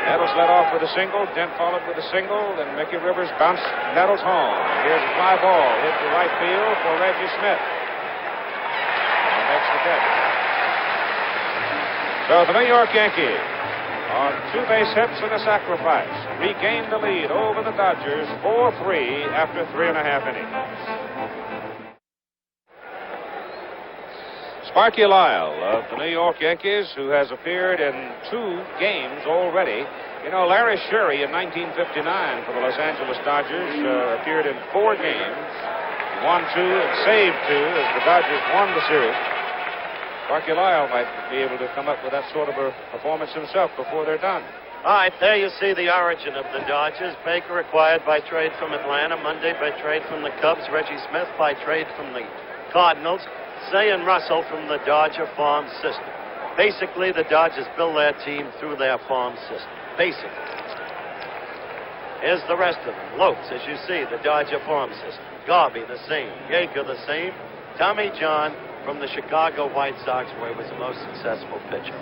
Nettles led off with a single. Dent followed with a single. Then Mickey Rivers bounced Nettles home. Here's a fly ball hit to right field for Reggie Smith. And makes the catch. So the New York Yankees, on 2 base hits and a sacrifice, regained the lead over the Dodgers 4-3 after 3.5 innings. Sparky Lyle of the New York Yankees, who has appeared in 2 games already. You know, Larry Sherry in 1959 for the Los Angeles Dodgers appeared in 4 games, won 2 and saved 2 as the Dodgers won the series. Sparky Lyle might be able to come up with that sort of a performance himself before they're done. All right, there you see the origin of the Dodgers. Baker acquired by trade from Atlanta, Monday by trade from the Cubs, Reggie Smith by trade from the Cardinals, Say and Russell from the Dodger farm system. Basically, the Dodgers build their team through their farm system. Basically. Here's the rest of them. Lopes, as you see, the Dodger farm system. Garvey, the same. Yeager, the same. Tommy John from the Chicago White Sox, where he was the most successful pitcher.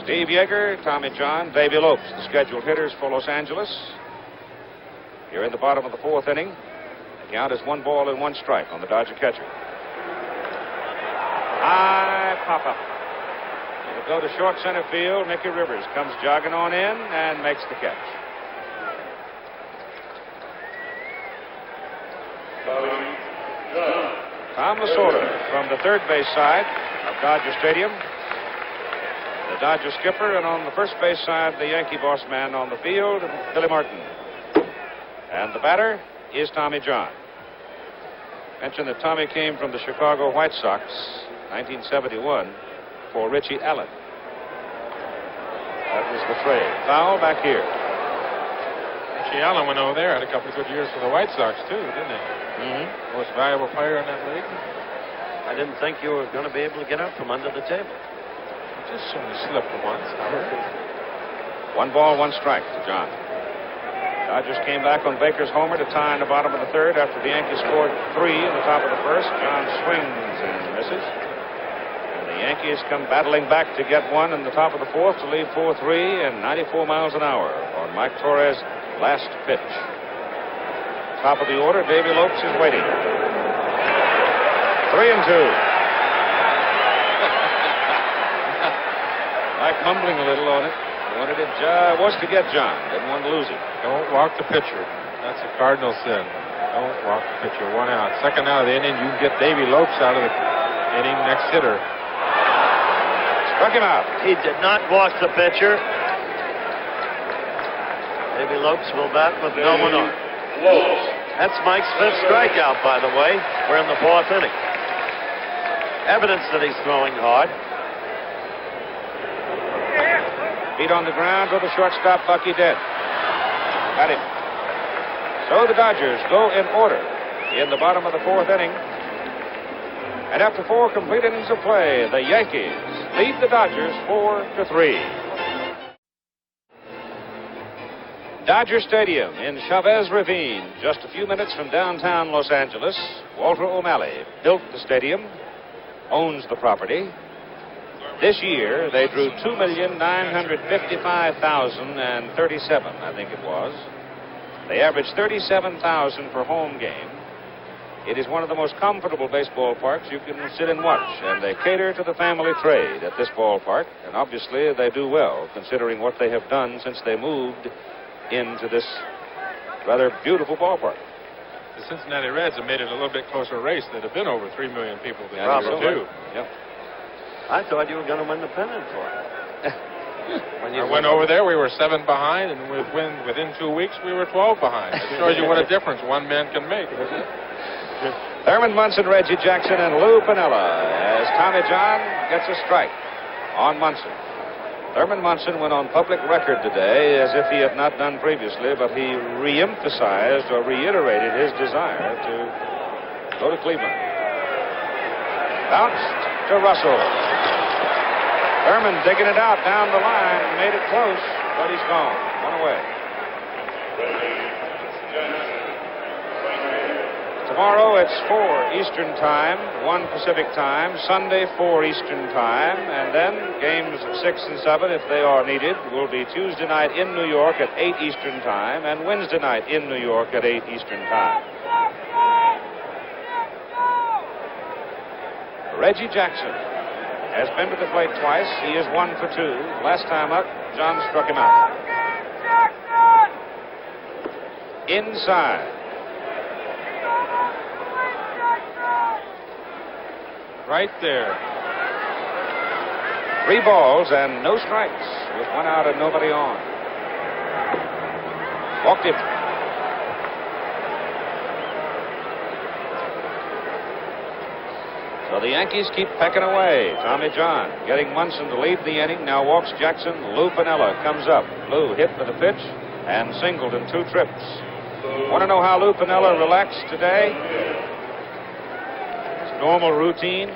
Steve Yeager, Tommy John, Davy Lopes, the scheduled hitters for Los Angeles. Here in the bottom of the 4th inning. The count is 1 ball and 1 strike on the Dodger catcher. High pop-up. It'll go to short center field. Mickey Rivers comes jogging on in and makes the catch. Tom Lasorda from the third base side of Dodger Stadium. The Dodger skipper, and on the first base side, the Yankee boss man on the field, Billy Martin. And the batter is Tommy John. Mentioned that Tommy came from the Chicago White Sox, 1971, for Richie Allen. That was the trade. Foul back here. Richie Allen went over there, had a couple of good years for the White Sox, too, didn't he? Mm-hmm. Most valuable player in that league. I didn't think you were going to be able to get up from under the table. Just only slipped once. 1 ball, 1 strike to John. Dodgers came back on Baker's homer to tie in the bottom of the 3rd after the Yankees scored 3 in the top of the 1st. John swings and misses. And the Yankees come battling back to get 1 in the top of the 4th to lead 4-3 and 94 miles an hour on Mike Torres' last pitch. Top of the order, Davy Lopes is waiting. 3-2. Mike mumbling a little on it. Wanted it was to get John. Didn't want to lose it. Don't walk the pitcher. That's a cardinal sin. Don't walk the pitcher. 1 out. 2nd out of the inning, you can get Davy Lopes out of the inning. Next hitter. Struck him out. He did not walk the pitcher. Davy Lopes will bat with no one on. That's Mike's 5th strikeout, by the way. We're in the 4th inning. Evidence that he's throwing hard. Feet on the ground to the shortstop, Bucky Dent. Got him. So the Dodgers go in order in the bottom of the 4th inning. And after 4 complete innings of play, the Yankees lead the Dodgers 4-3. Dodger Stadium in Chavez Ravine, just a few minutes from downtown Los Angeles. Walter O'Malley built the stadium, owns the property. This year, they drew 2,955,037, I think it was. They averaged 37,000 per home game. It is one of the most comfortable baseball parks you can sit and watch, and they cater to the family trade at this ballpark, and obviously they do well, considering what they have done since they moved into this rather beautiful ballpark. The Cincinnati Reds have made it a little bit closer race. There'd have been over 3 million people there. Probably. Yep. I thought you were going to win the pennant for it. I went over there, we were 7 behind, and within 2 weeks, we were 12 behind. It shows you what a difference one man can make. Thurman Munson, Reggie Jackson, and Lou Piniella as Tommy John gets a strike on Munson. Thurman Munson went on public record today as if he had not done previously, but he re-emphasized or reiterated his desire to go to Cleveland. Bounced to Russell. Thurman digging it out down the line, made it close, but he's gone. One away. Tomorrow it's 4 Eastern Time, 1 Pacific Time. Sunday, 4 Eastern Time. And then games 6 and 7, if they are needed, will be Tuesday night in New York at 8 Eastern Time and Wednesday night in New York at 8 Eastern Time. Reggie Jackson has been to the plate twice. He is 1 for 2. Last time up, John struck him out. Inside. Right there. 3 balls and no strikes with 1 out and nobody on. Walked him. So the Yankees keep pecking away. Tommy John getting Munson to lead the inning. Now walks Jackson. Lou Piniella comes up. Lou hit for the pitch and singled in 2 trips. Want to know how Lou Piniella relaxed today? His normal routine.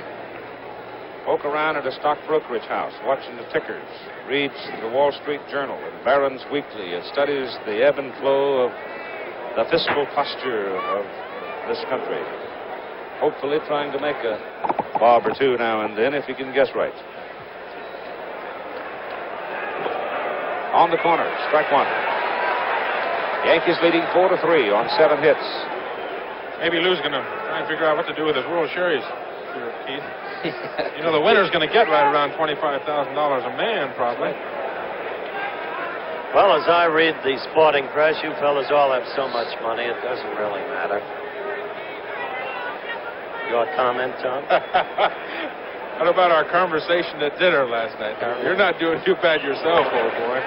Poke around at a stock brokerage house, watching the tickers, reads the Wall Street Journal and Barron's Weekly, and studies the ebb and flow of the fiscal posture of this country. Hopefully trying to make a bob or 2 now and then if he can guess right. On the corner, strike 1. Yankees leading 4-3 on 7 hits. Maybe Lou's going to try and figure out what to do with his World Series, Keith. You know, the winner's going to get right around $25,000 a man, probably. Well, as I read the sporting press, you fellas all have so much money, it doesn't really matter. Your comment, Tom? What about our conversation at dinner last night, Tom? You're not doing too bad yourself, old boy.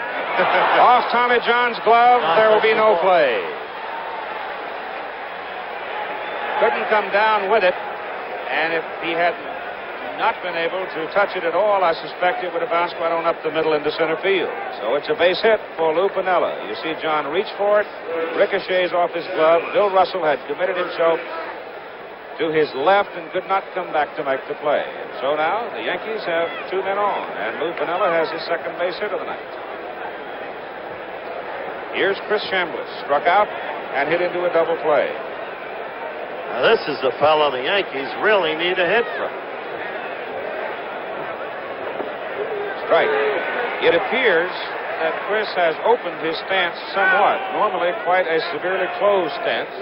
Off Tommy John's glove, there will be no play. Couldn't come down with it, and if he had not been able to touch it at all, I suspect it would have bounced right on up the middle into center field. So it's a base hit for Lou Piniella. You see John reach for it, ricochets off his glove. Bill Russell had committed himself to his left and could not come back to make the play. And so now the Yankees have 2 men on, and Lou Piniella has his second base hit of the night. Here's Chris Chambliss, struck out and hit into a double play. Now this is the fellow the Yankees really need a hit from. Strike. It appears that Chris has opened his stance somewhat. Normally quite a severely closed stance.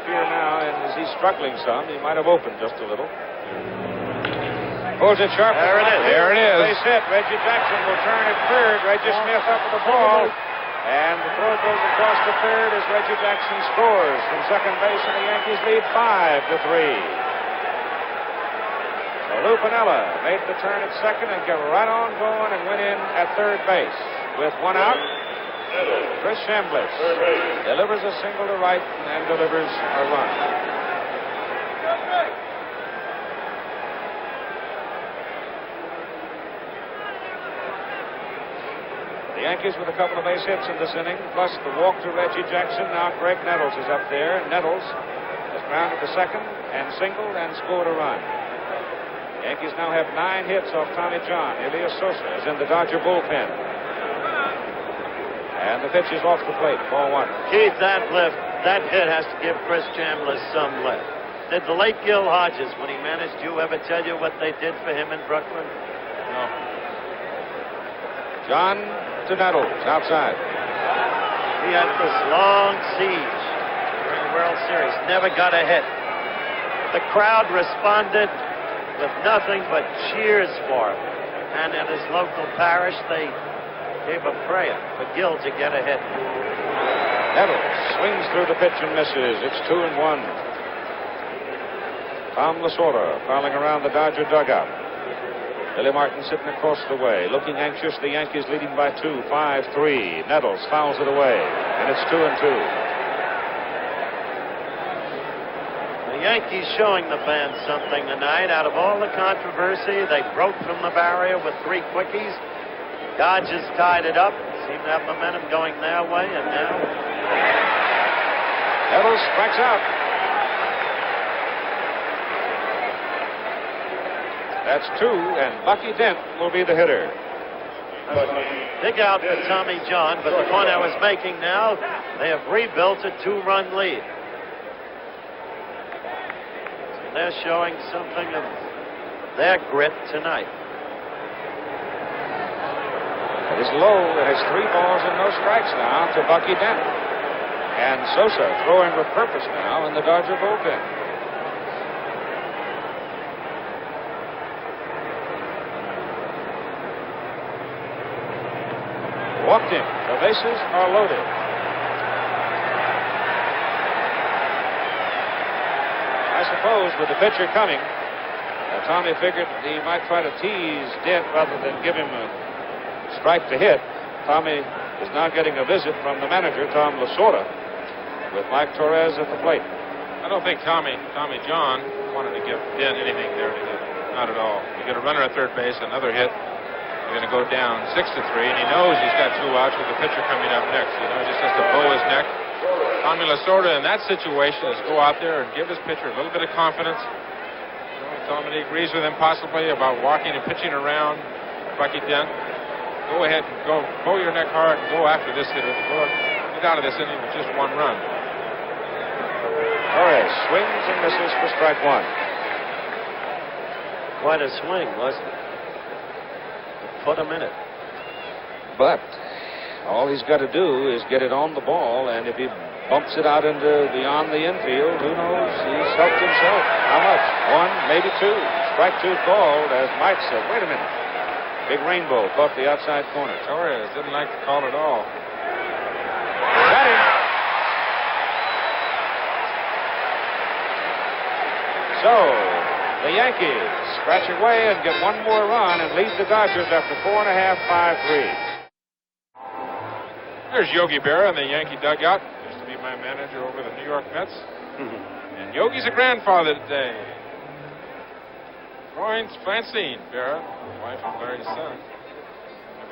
Here now, and as he's struggling some, he might have opened just a little. Pulls it sharp. There it is. There it is. Base hit. Reggie Jackson will turn at third. Reggie Smith up with the ball. And the throw goes across to third as Reggie Jackson scores from second base, and the Yankees lead 5-3. So Lou Piniella made the turn at second and got right on going and went in at third base. With 1 out, Chris Chambliss delivers a single to right and delivers a run. The Yankees with a couple of base hits in this inning, plus the walk to Reggie Jackson. Now Greg Nettles is up there. Nettles has grounded to second and singled and scored a run. The Yankees now have 9 hits off Tommy John. Elias Sosa is in the Dodger bullpen. And the pitch is off the plate. Ball one. Keith, that hit has to give Chris Chandler some lift. Did the late Gil Hodges, when he managed you, ever tell you what they did for him in Brooklyn? No. John to Nettles, outside. He had this long siege during the World Series. Never got a hit. The crowd responded with nothing but cheers for him. And at his local parish, they gave a prayer for Gil to get a hit. Nettles swings through the pitch and misses. It's 2-1. Tom Lasorda prowling around the Dodger dugout. Billy Martin sitting across the way, looking anxious. The Yankees leading by 2, 5-3. Nettles fouls it away, and it's 2-2. The Yankees showing the fans something tonight. Out of all the controversy, they broke from the barrier with 3 quickies. Dodgers tied it up. Seemed to have momentum going their way, and now Nettles strikes out. That's 2, and Bucky Dent will be the hitter. Big out for Tommy John, but the point I was making now, they have rebuilt a 2-run lead. So they're showing something of their grit tonight. It is low. It has 3 balls and no strikes now to Bucky Dent. And Sosa throwing with purpose now in the Dodger bullpen. Walked him. The bases are loaded. I suppose with the pitcher coming, Tommy figured he might try to tease Dent rather than give him a strike to hit. Tommy is now getting a visit from the manager, Tom Lasorda, with Mike Torres at the plate. I don't think Tommy John wanted to give Dent anything there to hit. Not at all. You get a runner at third base, another hit. You're going to go down 6-3, and he knows he's got 2 outs with the pitcher coming up next. You know, he just has to blow his neck. Tommy Lasorda in that situation is go out there and give his pitcher a little bit of confidence. You know, tell him that he agrees with him possibly about walking and pitching around Bucky Dent. Go ahead and blow your neck hard and go after this hitter. Get out of this inning with just 1 run. Torres swings and misses for strike 1. Quite a swing, wasn't it? Put a minute. But all he's got to do is get it on the ball, and if he bumps it out into beyond the infield, who knows? He's helped himself. How much? 1, maybe 2. Strike 2 called, as Mike said. Wait a minute. Big Rainbow caught the outside corner. Torres didn't like the call at all. Got him. So the Yankees scratch away and get 1 more run and lead the Dodgers after 4.5, 5-3. There's Yogi Berra in the Yankee dugout. Used to be my manager over the New York Mets. And Yogi's a grandfather today. Florence Francine Berra, wife of Larry's son.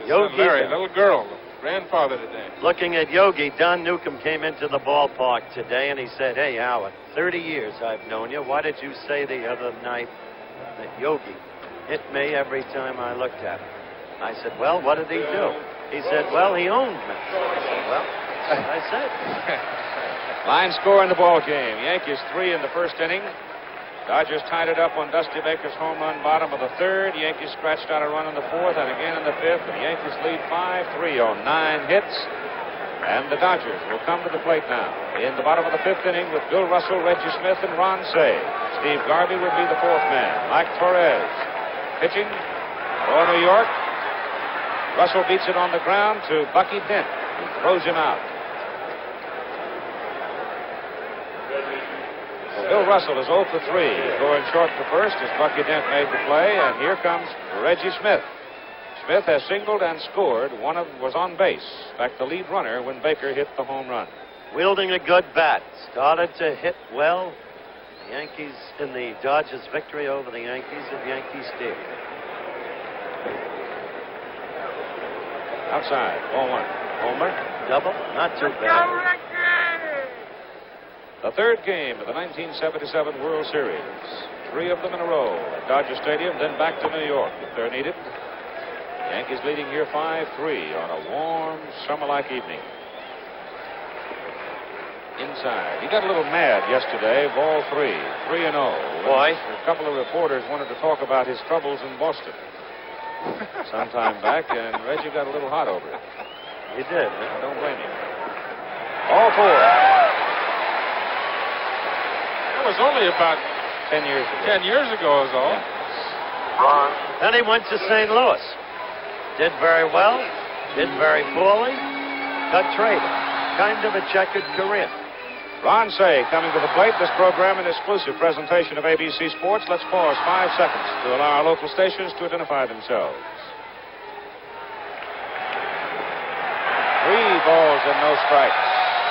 His son Larry, little girl, grandfather today. Looking at Yogi, Don Newcomb came into the ballpark today and he said, "Hey, Howard, 30 years I've known you. Why did you say the other night that Yogi hit me every time I looked at him?" I said, "Well, what did he do?" He said, "Well, he owned me." I said, "Well, that's what I said." Line score in the ball game. Yankees 3 in the first inning. Dodgers tied it up on Dusty Baker's home run bottom of the 3rd. Yankees scratched out a run in the 4th and again in the 5th. And the Yankees lead 5-3 on 9 hits. And the Dodgers will come to the plate now. In the bottom of the 5th inning with Bill Russell, Reggie Smith, and Ron Say. Steve Garvey will be the 4th man. Mike Torres pitching for New York. Russell beats it on the ground to Bucky Dent, who throws him out. Bill Russell is 0 for 3, going short to first as Bucky Dent made the play, and here comes Reggie Smith. Smith has singled and scored. Was on base. In fact, the lead runner when Baker hit the home run. Wielding a good bat. Started to hit well. The Yankees in the Dodgers' victory over the Yankees at Yankee Stadium. Outside, ball 1. Homer, double, not too bad. The 3rd game of the 1977 World Series. 3 of them in a row at Dodger Stadium, then back to New York if they're needed. Yankees leading here 5-3 on a warm, summer-like evening. Inside. He got a little mad yesterday. Ball 3-0. Boy. A couple of reporters wanted to talk about his troubles in Boston some time back, and Reggie got a little hot over it. He did. I don't blame him. All 4. That was only about 10 years ago. 10 years ago is all. Then he went to St. Louis. Did very well. Did very poorly. Got traded. Kind of a checkered career. Ron Say coming to the plate. This program an exclusive presentation of ABC Sports. Let's pause 5 seconds to allow our local stations to identify themselves. 3 balls and no strikes.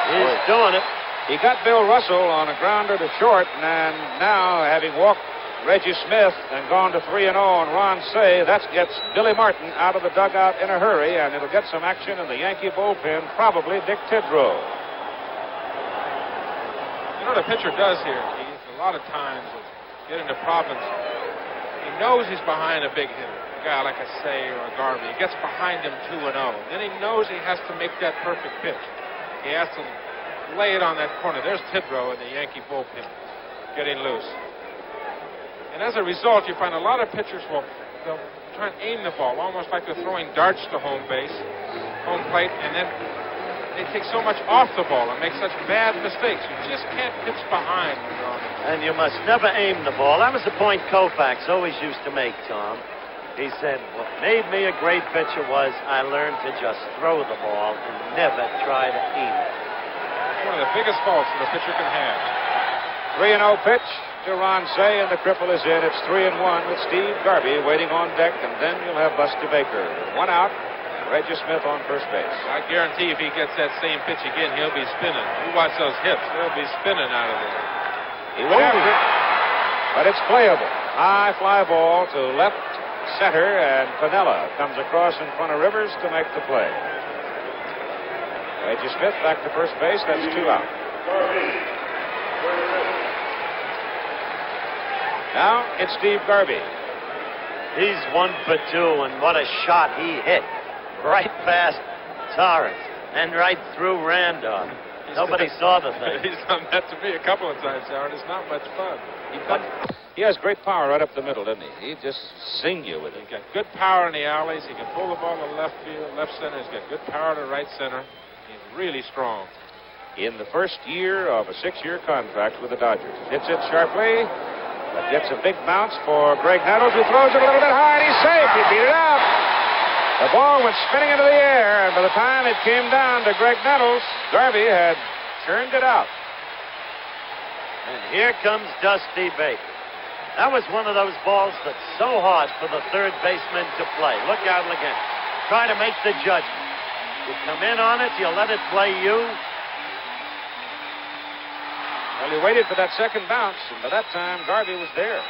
He's doing it. He got Bill Russell on a grounder to short, and now, having walked Reggie Smith and gone to 3-0 on Ron Say, that gets Billy Martin out of the dugout in a hurry, and it'll get some action in the Yankee bullpen, probably Dick Tidrow. You know what a pitcher does here, Keith? A lot of times, get into problems. He knows he's behind a big hitter, a guy like a Say or a Garvey. He gets behind him 2-0. Then he knows he has to make that perfect pitch. He has to lay it on that corner. There's Tidrow in the Yankee bullpen getting loose. And as a result, you find a lot of pitchers they'll try and aim the ball, almost like they're throwing darts to home plate, and then they take so much off the ball and make such bad mistakes. You just can't pitch behind when you're on the ball. And you must never aim the ball. That was the point Koufax always used to make, Tom. He said, what made me a great pitcher was I learned to just throw the ball and never try to aim it. It's one of the biggest faults that a pitcher can have. 3-0 pitch to Ron Say, and the cripple is in. It's 3-1 with Steve Garvey waiting on deck, and then you'll have Buster Baker. 1 out, Reggie Smith on first base. I guarantee if he gets that same pitch again, he'll be spinning. You watch those hips, they'll be spinning out of there. He went after it, but it's playable. High fly ball to left center, and Piniella comes across in front of Rivers to make the play. Reggie Smith back to first base. That's 2 out. Now it's Steve Garvey. He's 1 for 2, and what a shot he hit. Right past Torres and right through Randolph. Nobody saw the thing. He's done that to me a couple of times, Howard. It's not much fun. He has great power right up the middle, doesn't he? He just sing you with it. He's got good power in the alleys. He can pull the ball to left field, left center. He's got good power to right center. He's really strong. In the first year of a 6-year contract with the Dodgers. Hits it sharply, but gets a big bounce for Greg Nettles, who throws it a little bit high, and he's safe. He beat it up. The ball went spinning into the air, and by the time it came down to Greg Nettles, Garvey had churned it out. And here comes Dusty Baker. That was one of those balls that's so hard for the third baseman to play. Look out again. Try to make the judgment. You come in on it, you let it play you. Well, he waited for that second bounce, and by that time, Garvey was there.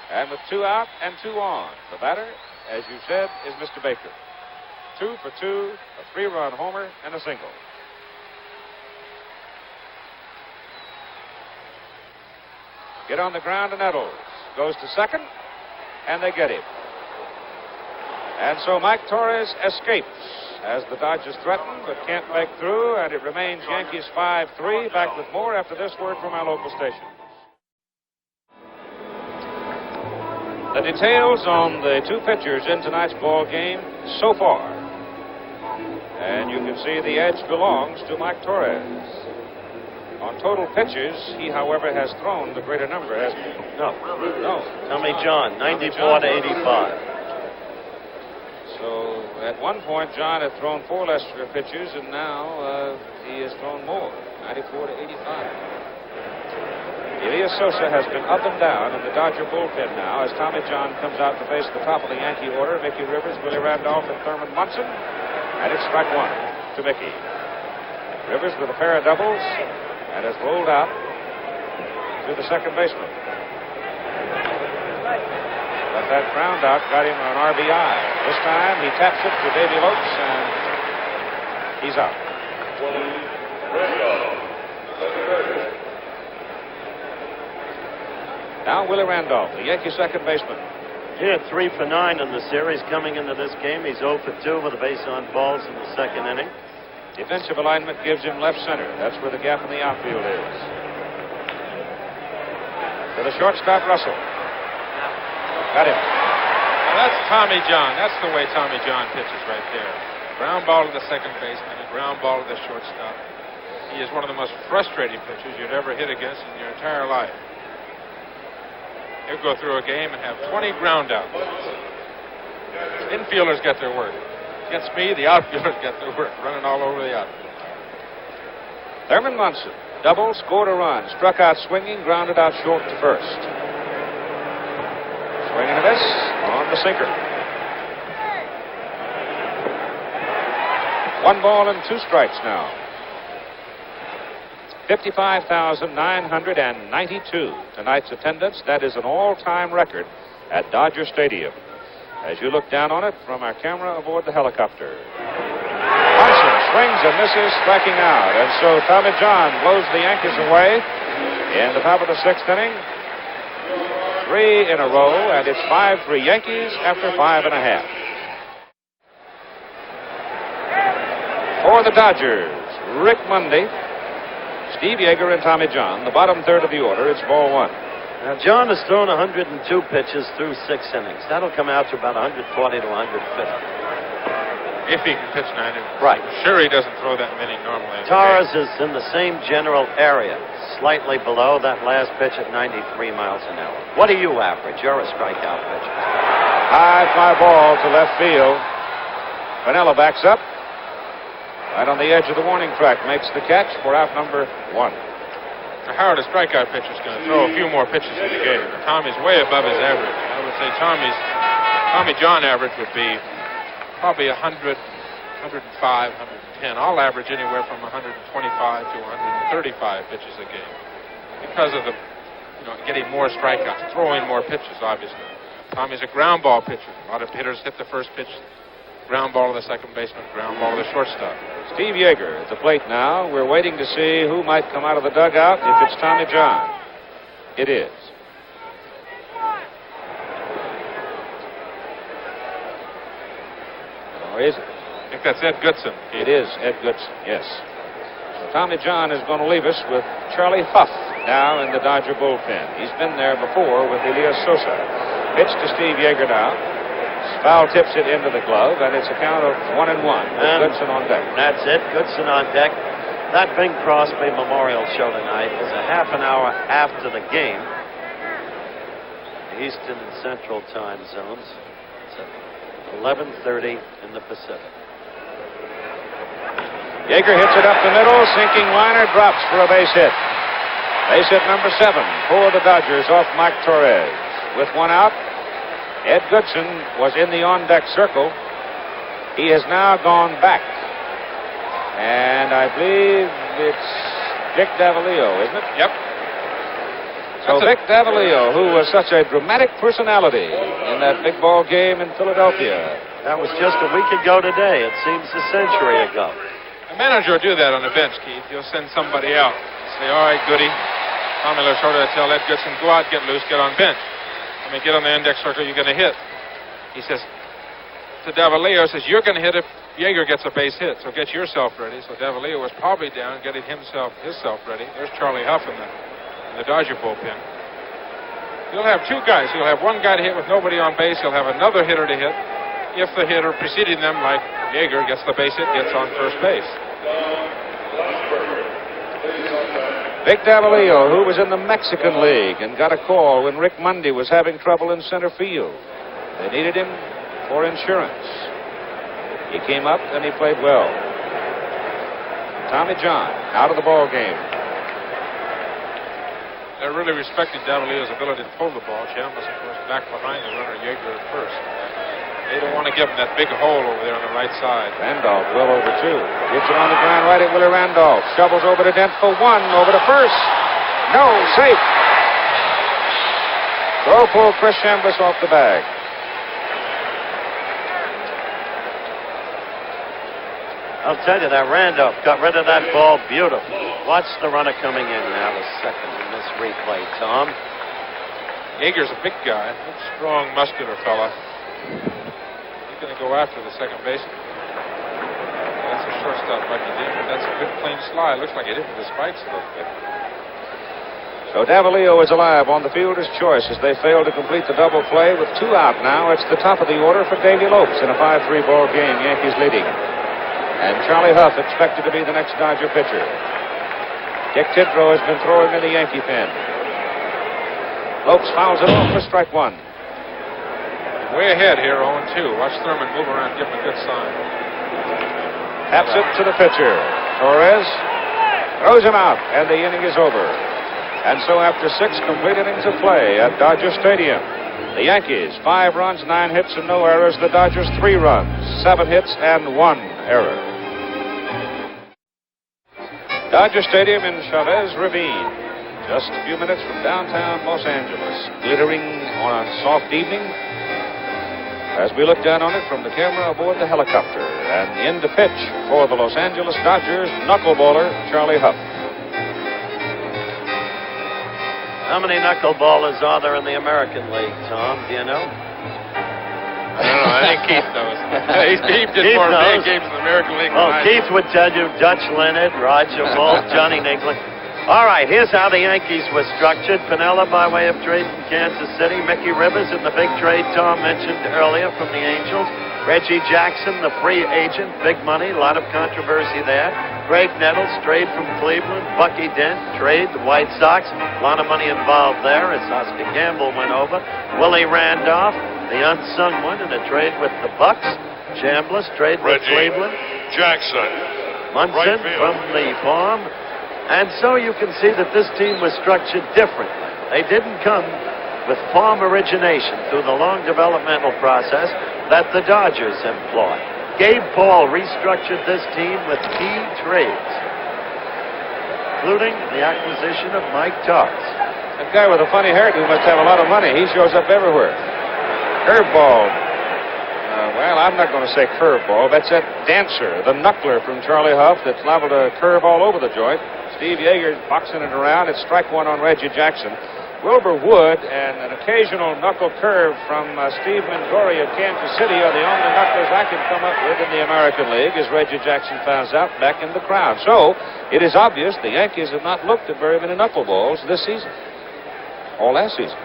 And with 2 out and 2 on, the batter, as you said, is Mr. Baker. 2 for 2, a 3-run homer, and a single. Get on the ground to Nettles. Goes to second, and they get him. And so Mike Torres escapes as the Dodgers threaten, but can't make through, and it remains Yankees 5-3. Back with more after this word from our local station. The details on the 2 pitchers in tonight's ball game so far. And you can see the edge belongs to Mike Torres. On total pitches, he, however, has thrown the greater number, hasn't he? No. Tommy John, 94 to 85. So at one point, John had thrown 4 less pitches, and now he has thrown more, 94 to 85. Elias Sosa has been up and down in the Dodger bullpen now as Tommy John comes out to face the top of the Yankee order, Mickey Rivers, Willie Randolph, and Thurman Munson. And it's strike 1 to Mickey. Rivers with a pair of doubles and has rolled out to the second baseman. But that ground out got him an RBI. This time he taps it to Davy Lopes, and he's out. Now Willie Randolph, the Yankee second baseman. He had 3 for 9 in the series coming into this game. He's 0 for 2 with a base on balls in the second inning. Defensive alignment gives him left center. That's where the gap in the outfield is. To the shortstop, Russell. Got him. Now that's Tommy John. That's the way Tommy John pitches right there. Ground ball to the second baseman, a ground ball to the shortstop. He is one of the most frustrating pitchers you'd ever hit against in your entire life. He'll go through a game and have 20 ground outs. Infielders get their work. Against me, the outfielders get their work, running all over the outfield. Thurman Munson, double, scored a run, struck out swinging, grounded out short to first. Swing and a miss on the sinker. 1 ball and 2 strikes now. 55,992 tonight's attendance. That is an all-time record at Dodger Stadium. As you look down on it from our camera aboard the helicopter. Munson swings and misses, striking out. And so Tommy John blows the Yankees away in the top of the 6th inning. 3 in a row, and it's 5-3 Yankees after 5 1/2. For the Dodgers, Rick Mundy, Steve Yeager, and Tommy John, the bottom third of the order. It's ball 1. Now, John has thrown 102 pitches through 6 innings. That'll come out to about 140 to 150. If he can pitch 9 innings. Right. I'm sure he doesn't throw that many normally. Torres is in the same general area, slightly below that last pitch at 93 miles an hour. What do you average? You're a strikeout pitcher. High fly ball to left field. Vanilla backs up. Right on the edge of the warning track, makes the catch for out number 1. Howard, a strikeout pitcher, is going to throw a few more pitches in the game. Tommy's way above his average. I would say Tommy John average would be probably 100, 105, 110. I'll average anywhere from 125 to 135 pitches a game because of the, getting more strikeouts, throwing more pitches, obviously. Tommy's a ground ball pitcher. A lot of hitters hit the first pitch. Ground ball to the second baseman, ground ball to the shortstop. Steve Yeager at the plate now. We're waiting to see who might come out of the dugout. If it's Tommy John, it is. Or is it? I think that's Ed Goodson. It is Ed Goodson, yes. So Tommy John is going to leave us with Charlie Huff now in the Dodger bullpen. He's been there before with Elias Sosa. Pitch to Steve Yeager now. Foul tips it into the glove, and it's a count of 1-1 with Goodson on deck. That's it, Goodson on deck. That Bing Crosby Memorial Show tonight is a half an hour after the game. The Eastern and Central time zones. It's at 11:30 in the Pacific. Yeager hits it up the middle, sinking liner, drops for a base hit. Base hit number 7 for the Dodgers off Mike Torres. With 1 out, Ed Goodson was in the on-deck circle. He has now gone back. And I believe it's Vic Davalillo, isn't it? Yep. So Vic Davalillo, who was such a dramatic personality in that big ball game in Philadelphia. That was just a week ago today. It seems a century ago. A manager will do that on the bench, Keith. He'll send somebody out. Say, all right, Goody. Tommy Lasorda will tell Ed Goodson, go out, get loose, get on bench. Get on the index circle, you're going to hit. He says to Davalillo, says, you're going to hit if Yeager gets a base hit, so get yourself ready. So Davalillo was probably down getting himself ready. There's Charlie Huff in the Dodger bullpen. You'll have 2 guys. You'll have 1 guy to hit with nobody on base. You'll have another hitter to hit. If the hitter preceding them, like Yeager, gets the base hit, gets on first base. Vic Davalillo, who was in the Mexican League and got a call when Rick Mundy was having trouble in center field. They needed him for insurance. He came up and he played well. Tommy John out of the ball game. They really respected Davalillo's ability to pull the ball. Chambliss, of course, back behind the runner, Yeager at first. They don't want to give him that big hole over there on the right side. Randolph well over 2. Gets it on the ground right at Willie Randolph. Shovels over to Dent for 1. Over to first. No, safe. Throw pulled Chris Chambliss off the bag. I'll tell you, that Randolph got rid of that ball beautifully. Watch the runner coming in now, the second in this replay, Tom. Yeager's a big guy, a strong, muscular fella. He's going to go after the second baseman. That's a shortstop lucky deal, but that's a good clean slide. Looks like it hit the spikes a little bit. So Davalillo is alive on the fielder's choice as they fail to complete the double play with 2 out now. It's the top of the order for Davy Lopes in a 5-3 ball game, Yankees leading. And Charlie Huff expected to be the next Dodger pitcher. Dick Tidrow has been throwing in the Yankee pen. Lopes fouls it off for strike 1. Way ahead here, 0-2. Watch Thurman move around, give him a good sign. Taps it to the pitcher. Torres throws him out, and the inning is over. And so after 6 complete innings of play at Dodger Stadium, the Yankees 5 runs, 9 hits, and no errors. The Dodgers 3 runs, 7 hits, and 1 error. Dodger Stadium in Chavez Ravine, just a few minutes from downtown Los Angeles, glittering on a soft evening. As we look down on it from the camera aboard the helicopter, and in to pitch for the Los Angeles Dodgers, knuckleballer Charlie Huff. How many knuckleballers are there in the American League, Tom? Do you know? I don't know. I think Keith knows. He did more big games in the American League. Oh, Keith would tell you Dutch Leonard, Roger Wolf, Johnny Nicklin. All right, here's how the Yankees were structured. Pinella by way of trade from Kansas City. Mickey Rivers in the big trade Tom mentioned earlier from the Angels. Reggie Jackson, the free agent, big money, a lot of controversy there. Greg Nettles, trade from Cleveland. Bucky Dent, trade, the White Sox. A lot of money involved there as Oscar Gamble went over. Willie Randolph, the unsung one, in a trade with the Bucks. Chambliss, trade with Cleveland. Jackson. Munson from the farm. And so you can see that this team was structured differently. They didn't come with farm origination through the long developmental process that the Dodgers employ. Gabe Paul restructured this team with key trades, including the acquisition of Mike Torres. That guy with a funny hairdo must have a lot of money. He shows up everywhere. Curveball. Well, I'm not going to say curveball. That's that dancer, the knuckler from Charlie Huff that's liable to curve all over the joint. Steve Yeager boxing it around. It's strike 1 on Reggie Jackson. Wilbur Wood and an occasional knuckle curve from Steve Mingori of Kansas City are the only knucklers I can come up with in the American League, as Reggie Jackson finds out back in the crowd. So, it is obvious the Yankees have not looked at very many knuckleballs this season, or last season.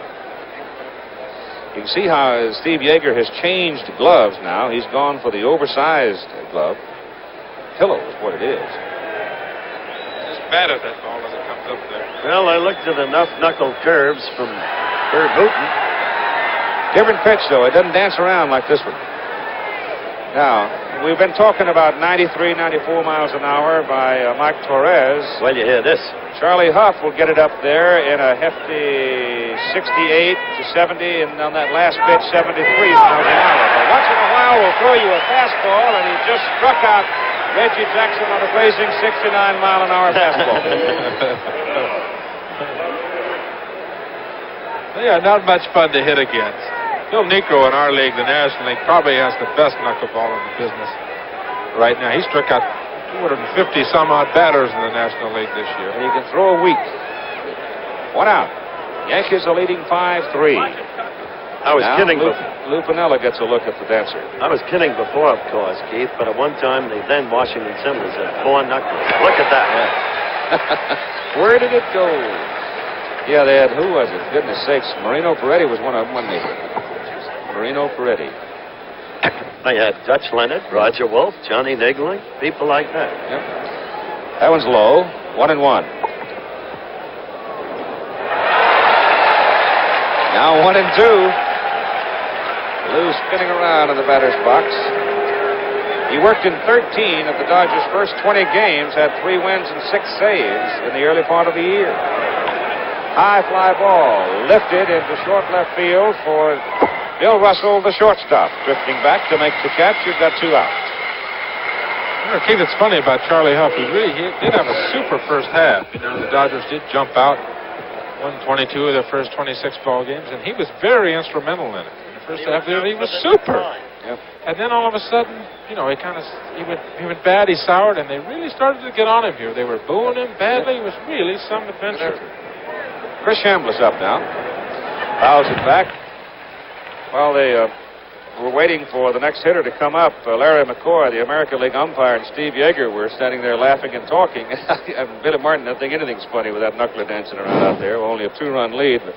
You can see how Steve Yeager has changed gloves now. He's gone for the oversized glove. Pillow is what it is. Just batter that ball as it comes up there. Well, I looked at enough knuckle curves from Herb Hooten. Different pitch, though. It doesn't dance around like this one. Now, we've been talking about 93, 94 miles an hour by Mike Torres. Well, you hear this. Charlie Huff will get it up there in a hefty 68 to 70, and on that last pitch, 73 miles an hour. But once in a while, we'll throw you a fastball, and he just struck out Reggie Jackson on a blazing 69-mile-an-hour fastball. Yeah, not much fun to hit against. Phil Niekro in our league, the National League, probably has the best knuckleball in the business right now. He struck out 250-some-odd batters in the National League this year. And he can throw a week. 1 out. Yankees are leading 5-3. I was kidding. Lou Piniella gets a look at the dancer. I was kidding before, of course, Keith, but at one time, the then Washington Symbols had 4 knuckles. Look at that. Yeah. Where did it go? Yeah, they had, who was it? Goodness sakes. Marino Peretti was one of them, wasn't he? Marino Peretti. They had Dutch Leonard, Roger Wolf, Johnny Nicklin, people like that. Yep. That one's low. 1-1. Now 1-2. Lou spinning around in the batter's box. He worked in 13 of the Dodgers' first 20 games, had 3 wins and 6 saves in the early part of the year. High fly ball lifted into short left field for Bill Russell, the shortstop, drifting back to make the catch. You've got 2 out. You know, Keith, it's funny about Charlie Huff. He did have a super first half. You know, the Dodgers did jump out, won 22 of their first 26 ball games, and he was very instrumental in it. In the first half, he was super. Yep. And then all of a sudden, you know, he went bad. He soured, and they really started to get on him here. They were booing him badly. It was really some adventure. Chris Chambliss up now. Fouls it back. Well, they were waiting for the next hitter to come up. Larry McCoy, the American League umpire, and Steve Yeager were standing there laughing and talking. Billy Martin doesn't think anything's funny with that knuckler dancing around out there. Only a 2-run lead. But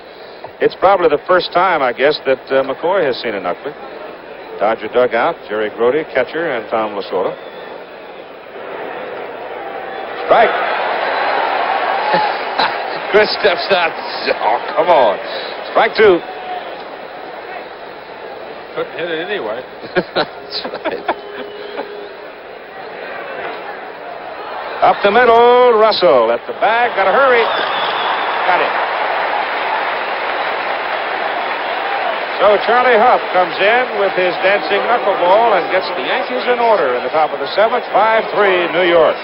it's probably the first time, I guess, that McCoy has seen a knuckler. Dodger dugout, Jerry Grody, catcher, and Tom Lasorda. Strike. Chris steps out. Oh, come on. Strike 2. Couldn't hit it anyway. That's right. Up the middle, Russell at the bag. Got to hurry. Got it. So Charlie Huff comes in with his dancing knuckleball and gets the Yankees in order in the top of the 7th. 5-3 New York.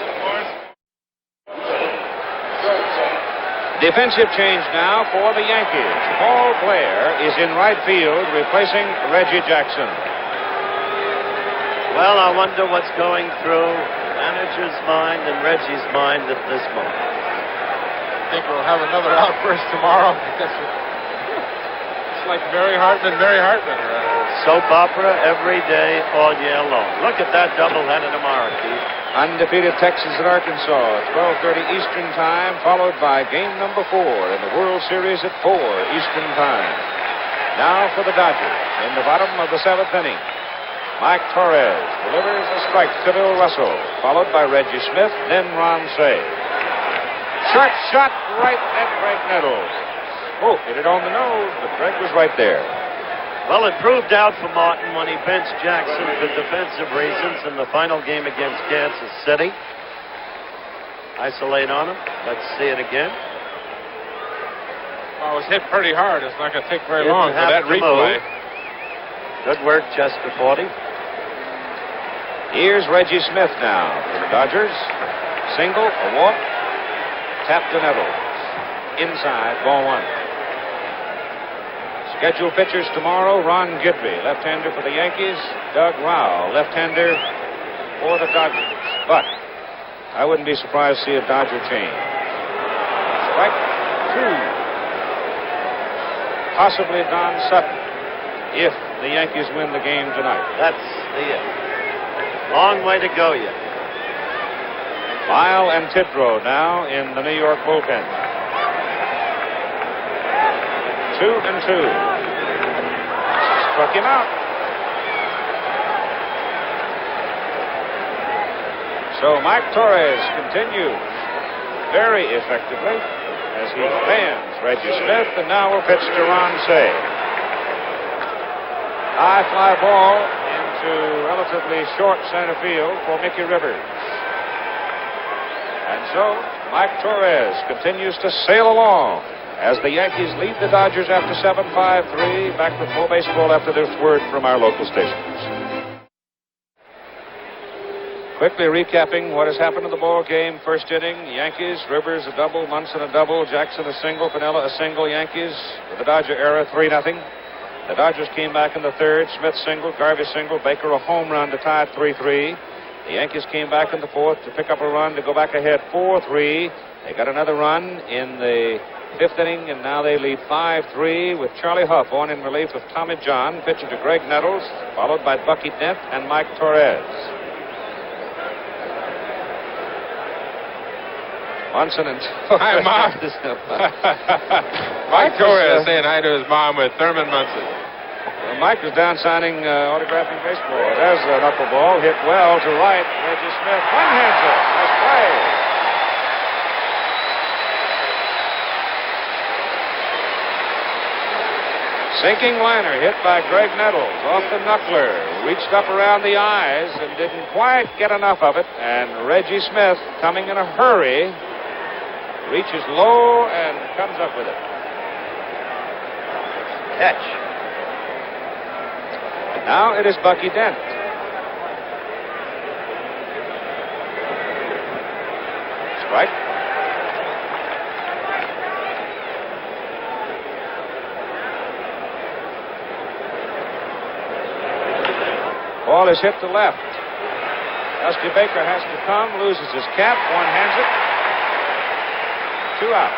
Defensive change now for the Yankees. Paul Blair is in right field, replacing Reggie Jackson. Well, I wonder what's going through the manager's mind and Reggie's mind at this moment. I think we'll have another outburst tomorrow. It's like Mary Hartman. Soap opera every day, all year long. Look at that doubleheader tomorrow, Keith. Undefeated Texas and Arkansas at 12:30 Eastern Time, followed by game number 4 in the World Series at 4 Eastern Time. Now for the Dodgers in the bottom of the 7th inning. Mike Torres delivers a strike to Bill Russell, followed by Reggie Smith, then Ron Say. Short shot right at Greg Nettles. Oh, hit it on the nose, but Greg was right there. Well, it proved out for Martin when he benched Jackson for defensive reasons in the final game against Kansas City. Isolate on him. Let's see it again. Well, it was hit pretty hard. It's not going to take very long for that replay. Good work, Chester 40. Here's Reggie Smith now for the Dodgers. Single, a walk, tap to Nettles. Inside, ball 1. Scheduled pitchers tomorrow, Ron Guidry, left-hander for the Yankees. Doug Rao, left-hander for the Dodgers. But I wouldn't be surprised to see a Dodger change. Strike 2. Possibly Don Sutton, if the Yankees win the game tonight. That's the it. Long way to go yet. Lyle and Tidrow now in the New York bullpen. 2-2. Struck him out. So Mike Torres continues very effectively as he fans Reggie Smith, and now will pitch to Ron Say. High fly ball into relatively short center field for Mickey Rivers. And so Mike Torres continues to sail along as the Yankees lead the Dodgers after 7, 5-3. Back with more baseball after this word from our local stations. Quickly recapping what has happened in the ball game. First inning, Yankees, Rivers a double, Munson a double, Jackson a single, Piniella a single. Yankees with the Dodger era 3-0. The Dodgers came back in the third. Smith single, Garvey single, Baker a home run to tie it 3-3. The Yankees came back in the fourth to pick up a run to go back ahead 4-3. They got another run in the 5th inning, and now they lead 5-3 with Charlie Huff on in relief of Tommy John, pitching to Greg Nettles, followed by Bucky Dent and Mike Torres. Munson and Hi, Mom. Mike Torres saying hi to his mom with Thurman Munson. Well, Mike was down signing autographing baseball. There's a knuckleball hit well to right. Reggie Smith one-hands it. Nice play. Sinking liner hit by Greg Nettles off the knuckler. Reached up around the eyes and didn't quite get enough of it. And Reggie Smith, coming in a hurry, reaches low and comes up with it. Catch. And now it is Bucky Dent. Strike. Ball is hit to left. Dusty Baker has to come, loses his cap, one-hands it. 2 out.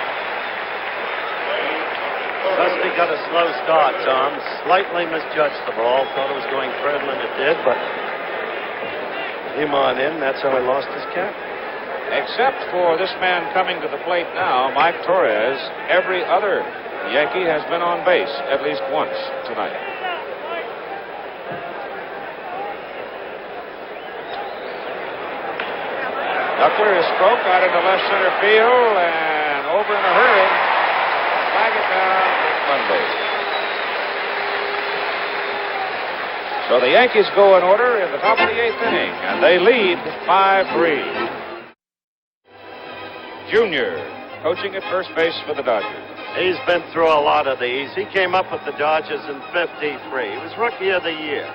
Dusty got a slow start, Tom. Slightly misjudged the ball. Thought it was going further than it did, but came on in. That's how he lost his cap. Except for this man coming to the plate now, Mike Torres, every other Yankee has been on base at least once tonight. Knuckler is stroked out into left center field and over in a hurry. Flag it down, one base. So the Yankees go in order in the top of the 8th inning, and they lead 5-3. Junior coaching at first base for the Dodgers. He's been through a lot of these. He came up with the Dodgers in '53. He was Rookie of the Year.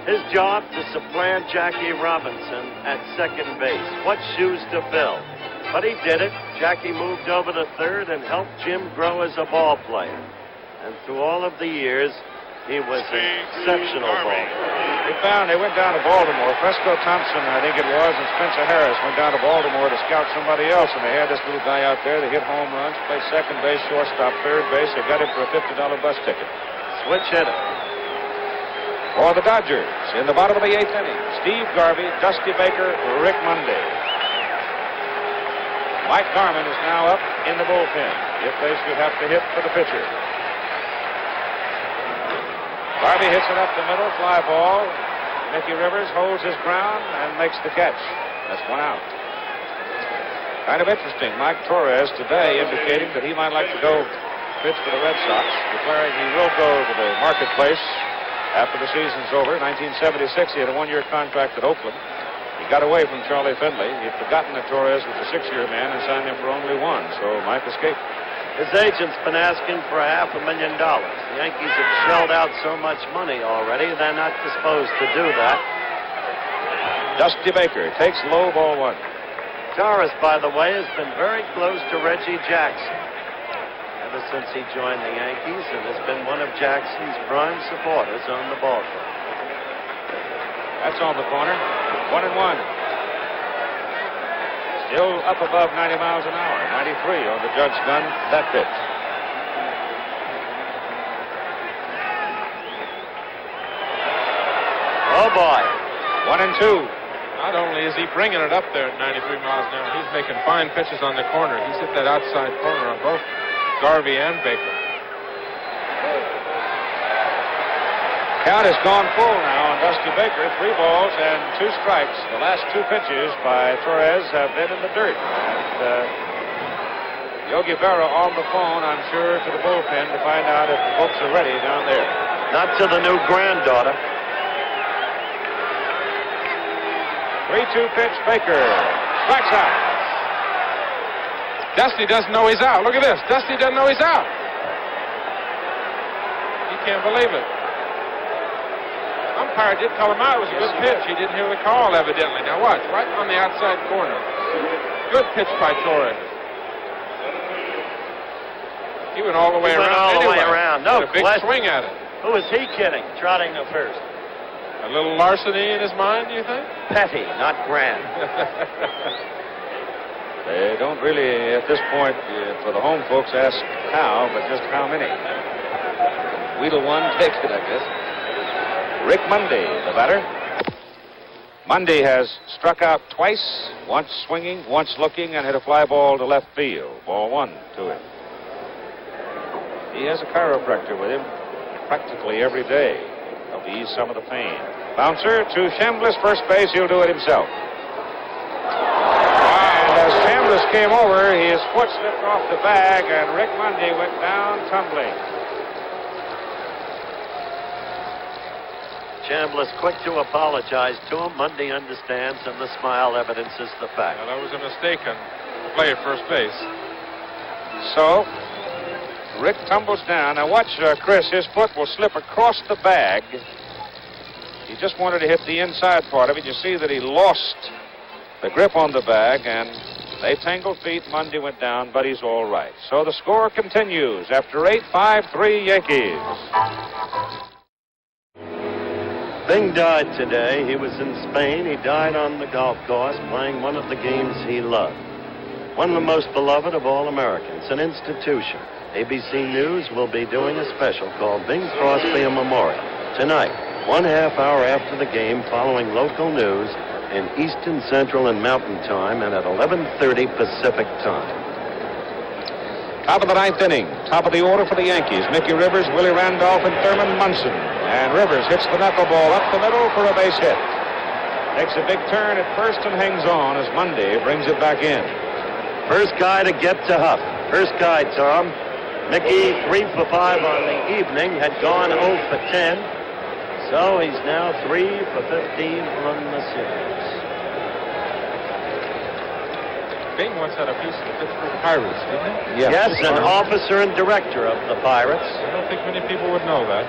His job to supplant Jackie Robinson at second base. What shoes to fill. But he did it. Jackie moved over to third and helped Jim grow as a ball player. And through all of the years, he was an exceptional ball player. They went down to Baltimore. Fresco Thompson, I think it was, and Spencer Harris went down to Baltimore to scout somebody else, and they had this little guy out there. They hit home runs, played second base, shortstop, third base. They got him for a $50 bus ticket. Switch hitter. For the Dodgers, in the bottom of the 8th inning, Steve Garvey, Dusty Baker, Rick Monday. Mike Garman is now up in the bullpen if they should have to hit for the pitcher. Garvey hits it up the middle, fly ball. Mickey Rivers holds his ground and makes the catch. That's one out. Kind of interesting. Mike Torres today indicating that he might like to go pitch for the Red Sox, declaring he will go to the marketplace after the season's over. 1976, he had a one-year contract at Oakland. He got away from Charlie Finley. He'd forgotten that Torres was a 6-year man and signed him for only one, so Mike escaped. His agent's been asking for $500,000. The Yankees have shelled out so much money already, they're not disposed to do that. Dusty Baker takes low, ball one. Torres, by the way, has been very close to Reggie Jackson ever since he joined the Yankees and has been one of Jackson's prime supporters on the ballcourt. That's on the corner. 1-1. Still up above 90 miles an hour. 93 on the Judge gun, that pitch. Oh, boy. 1-2. Not only is he bringing it up there at 93 miles an hour, he's making fine pitches on the corner. He's hit that outside corner on both Garvey and Baker. Count has gone full now on Dusty Baker. 3 balls and 2 strikes. The last 2 pitches by Torres have been in the dirt. And Yogi Berra on the phone, I'm sure, to the bullpen to find out if the folks are ready down there. Not to the new granddaughter. 3-2 pitch, Baker. Strikes out. Dusty doesn't know he's out. Look at this. Dusty doesn't know he's out. He can't believe it. Umpire did tell him out. It was a good pitch. He didn't hear the call, evidently. Now watch, right on the outside corner. Good pitch by Torres. He went all the way around. All the way around. No a big swing at it. Who is he kidding? Trotting to first. A little larceny in his mind, do you think? Petty, not grand. They don't really, at this point, for the home folks, ask how, but just how many. Wheedle one takes it, I guess. Rick Monday, the batter. Monday has struck out twice, once swinging, once looking, and hit a fly ball to left field. Ball 1 to him. He has a chiropractor with him practically every day. Help ease some of the pain. Bouncer to Chambliss, first base. He'll do it himself. And as Chambliss came over, his foot slipped off the bag, and Rick Monday went down tumbling. Chambliss quick to apologize to him. Monday understands, and the smile evidences the fact. Well, that was a mistake on the play at first base. So, Rick tumbles down. Now watch, Chris. His foot will slip across the bag. He just wanted to hit the inside part of it. You see that he lost the grip on the bag, and they tangled feet. Monday went down, but he's all right. So the score continues. After 8, 5-3 Yankees. Bing died today. He was in Spain. He died on the golf course playing one of the games he loved. one of the most beloved of all Americans, an institution. ABC News will be doing a special called Bing Crosby a Memorial tonight, 1/2 hour after the game, following local news in Eastern, Central, and Mountain Time, and at 11:30 Pacific Time. Top of the 9th inning, top of the order for the Yankees. Mickey Rivers, Willie Randolph, and Thurman Munson. And Rivers hits the knuckleball up the middle for a base hit. Takes a big turn at first and hangs on as Monday brings it back in. First guy to get to Huff. First guy, Tom. Mickey, 3 for 5 on the evening, had gone 0 for 10. So he's now 3 for 15 on the series. Bing once had a piece of the Pittsburgh Pirates, didn't he? Yeah. Yes, an officer and director of the Pirates. I don't think many people would know that.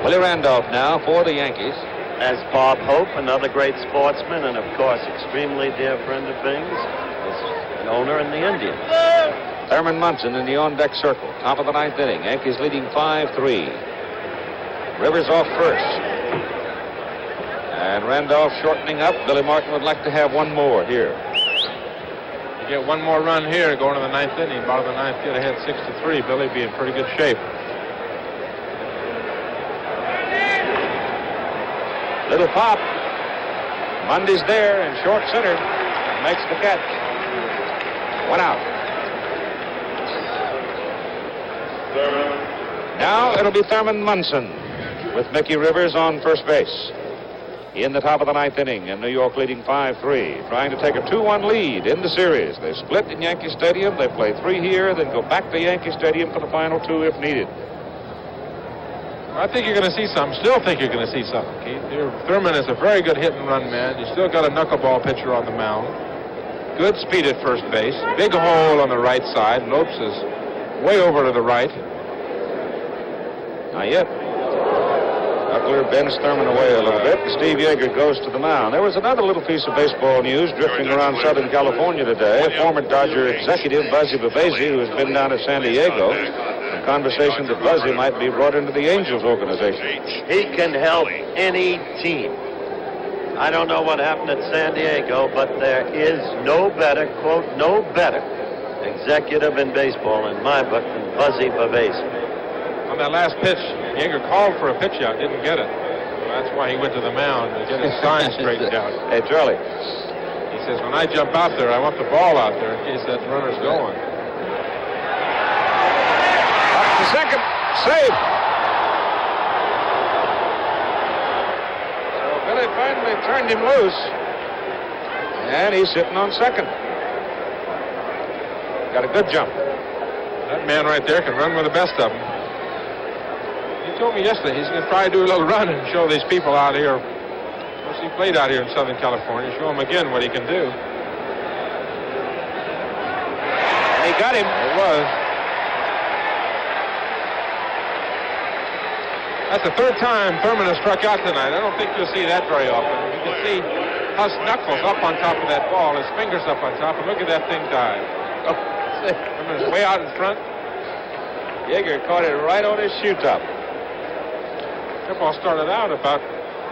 Willie Randolph now for the Yankees. As Bob Hope, another great sportsman, and of course, extremely dear friend of Bing's, is an owner in the Indians. Thurman Munson in the on-deck circle. Top of the 9th inning. Yankees leading 5-3. Rivers off first. And Randolph shortening up. Billy Martin would like to have one more here. You get one more run here going to the 9th inning. Bottom of the 9th, get ahead 6-3. Billy be in pretty good shape. Little pop. Mundy's there in short center. Makes the catch. One out. Now it'll be Thurman Munson with Mickey Rivers on first base. In the top of the 9th inning, and New York leading 5-3, trying to take a 2-1 lead in the series. They split in Yankee Stadium. They play 3 here, then go back to Yankee Stadium for the final 2 if needed. I think you're going to see something. Still think you're going to see something, Keith. Thurman is a very good hit-and-run man. You still got a knuckleball pitcher on the mound. Good speed at first base. Big hole on the right side. Lopes is way over to the right. Not yet. Knuckler bends Thurman away a little bit. Steve Yeager goes to the mound. There was another little piece of baseball news drifting around Southern California today. Former Dodger executive Buzzy Babese, who has been down to San Diego, a conversation that Buzzy might be brought into the Angels organization. He can help any team. I don't know what happened at San Diego, but there is no better, quote, no better executive in baseball in my book than Buzzy Babese. On that last pitch, Yeager called for a pitch out, didn't get it. So that's why he went to the mound to get his sign straightened out. Hey, Charlie. He says, when I jump out there, I want the ball out there in case that runner's going. Up to second. Safe. So Billy finally turned him loose. And he's sitting on second. Got a good jump. That man right there can run with the best of them. He told me yesterday he's going to try to do a little run and show these people out here. Of course, he played out here in Southern California. Show him again what he can do. And he got him. It was. That's the 3rd time Thurman has struck out tonight. I don't think you'll see that very often. You can see Huss knuckles up on top of that ball, his fingers up on top, and look at that thing dive. Oh, Thurman is way out in front. Yeager caught it right on his shoe top. That ball started out about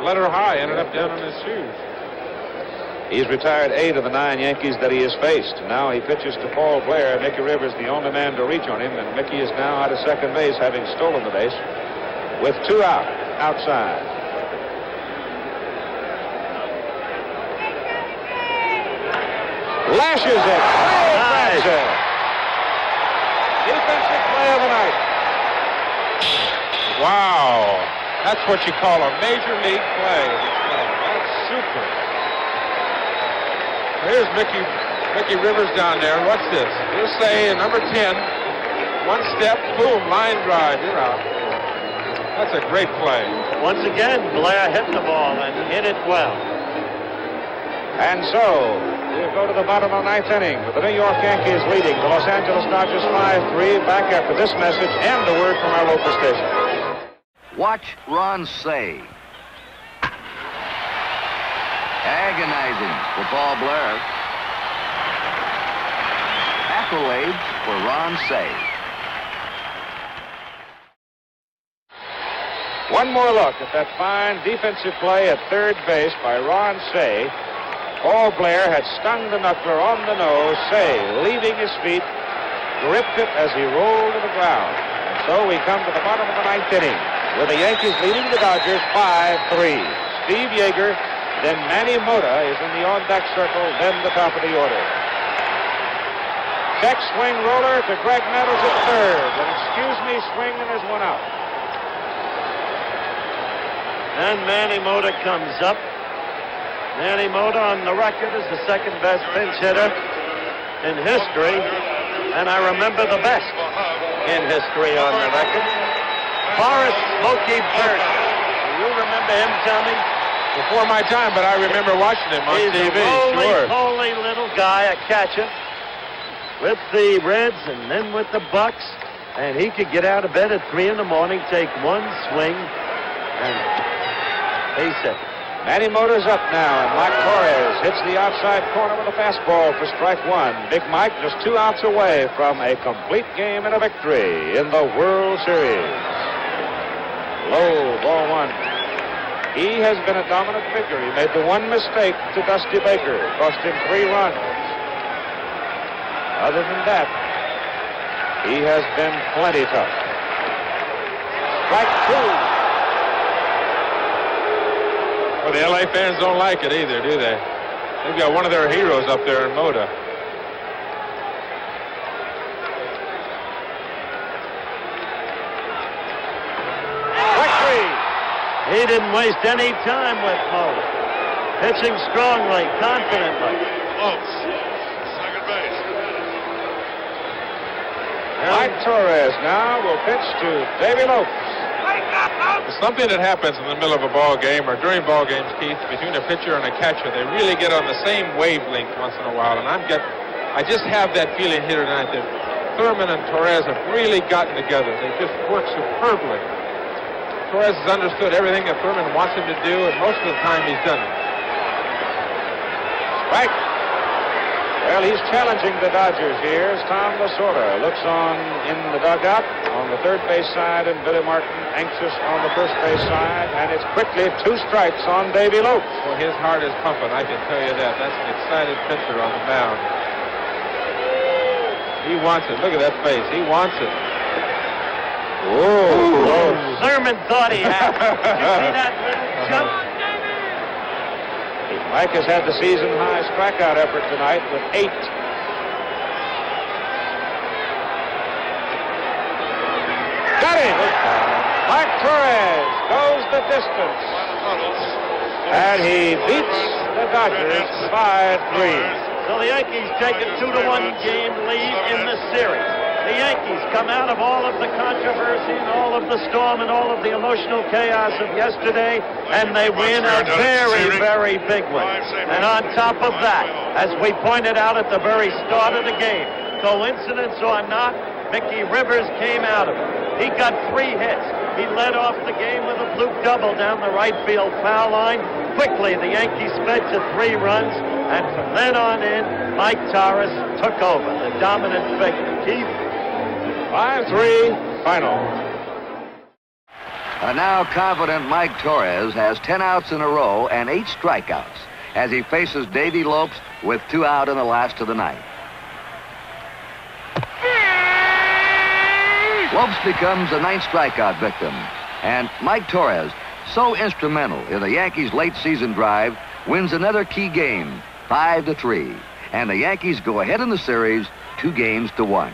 letter high, ended up down on his shoes. He's retired 8 of the 9 Yankees that he has faced. Now he pitches to Paul Blair. Mickey Rivers the only man to reach on him, and Mickey is now out of second base, having stolen the base, with 2 out, outside. Lashes it. Nice. Defensive play of the night. Wow. That's what you call a major league play. That's super. Here's Mickey Rivers down there. What's this? He'll say number 10. 1 step, boom, line drive. You're out. That's a great play. Once again, Blair hit the ball and hit it well. And so, we'll go to the bottom of the 9th inning with the New York Yankees leading the Los Angeles Dodgers 5-3. Back after this message and a word from our local station. Watch Ron Say. Agonizing for Paul Blair. Accolades for Ron Say. One more look at that fine defensive play at third base by Ron Say. Paul Blair had stung the knuckler on the nose. Say, leaving his feet, gripped it as he rolled to the ground. And so we come to the bottom of the ninth inning with the Yankees leading the Dodgers 5-3. Steve Yeager, then Manny Mota is in the on-deck circle, then the top of the order. Check swing roller to Greg Nettles at third. An excuse me swing, and there's one out. And Manny Mota comes up. Manny Mota on the record as the second best pinch hitter in history, and I remember the best in history on the record. Forrest Smokey Burton. Do you remember him, Tommy? Before my time, but I remember watching him on TV. He's a roly-poly little guy, a catcher, with the Reds and then with the Bucks, and he could get out of bed at 3 in the morning, take one swing, and he said, Manny Mota's up now, and Mike Torres hits the outside corner with a fastball for strike one. Big Mike just 2 outs away from a complete game and a victory in the World Series. Low, ball one. He has been a dominant figure. He made the one mistake to Dusty Baker, cost him 3 runs. Other than that, he has been plenty tough. Strike two. Well, the LA fans don't like it either, do they? They've got one of their heroes up there in Mota. Strike three. He didn't waste any time with Mota. Pitching strongly, confidently. Close. Second base. Mike Torres now will pitch to Davy Lopes. It's something that happens in the middle of a ball game or during ball games, Keith, between a pitcher and a catcher. They really get on the same wavelength once in a while, and I just have that feeling here tonight that Thurman and Torres have really gotten together. They just work superbly. Torres has understood everything that Thurman wants him to do, and most of the time he's done it. Strike. Well, he's challenging the Dodgers here. Tom Lasorda looks on in the dugout on the third base side, and Billy Martin anxious on the first base side, and it's quickly 2 strikes on Davy Lopes. Well, his heart is pumping, I can tell you that. That's an excited pitcher on the mound. He wants it. Look at that face. He wants it. Whoa. Thurman thought he had it. Did you see that little jump? Mike has had the season-high strikeout effort tonight with 8. Got him! Mike Torres goes the distance. And he beats the Dodgers 5-3. So the Yankees take a 2-1 game lead in the series. The Yankees come out of all of the controversy and all of the storm and all of the emotional chaos of yesterday, and they win a very, very big one. And on top of that, as we pointed out at the very start of the game, coincidence or not, Mickey Rivers came out of it. He got 3 hits. He led off the game with a fluke double down the right field foul line. Quickly, the Yankees sped to 3 runs, and from then on in, Mike Torres took over, the dominant figure. Keith? 5-3 final. A now confident Mike Torres has 10 outs in a row and 8 strikeouts as he faces Davy Lopes with 2 out in the last of the ninth. Lopes becomes the 9th strikeout victim, and Mike Torres, so instrumental in the Yankees' late season drive, wins another key game, 5-3, and the Yankees go ahead in the series 2-1.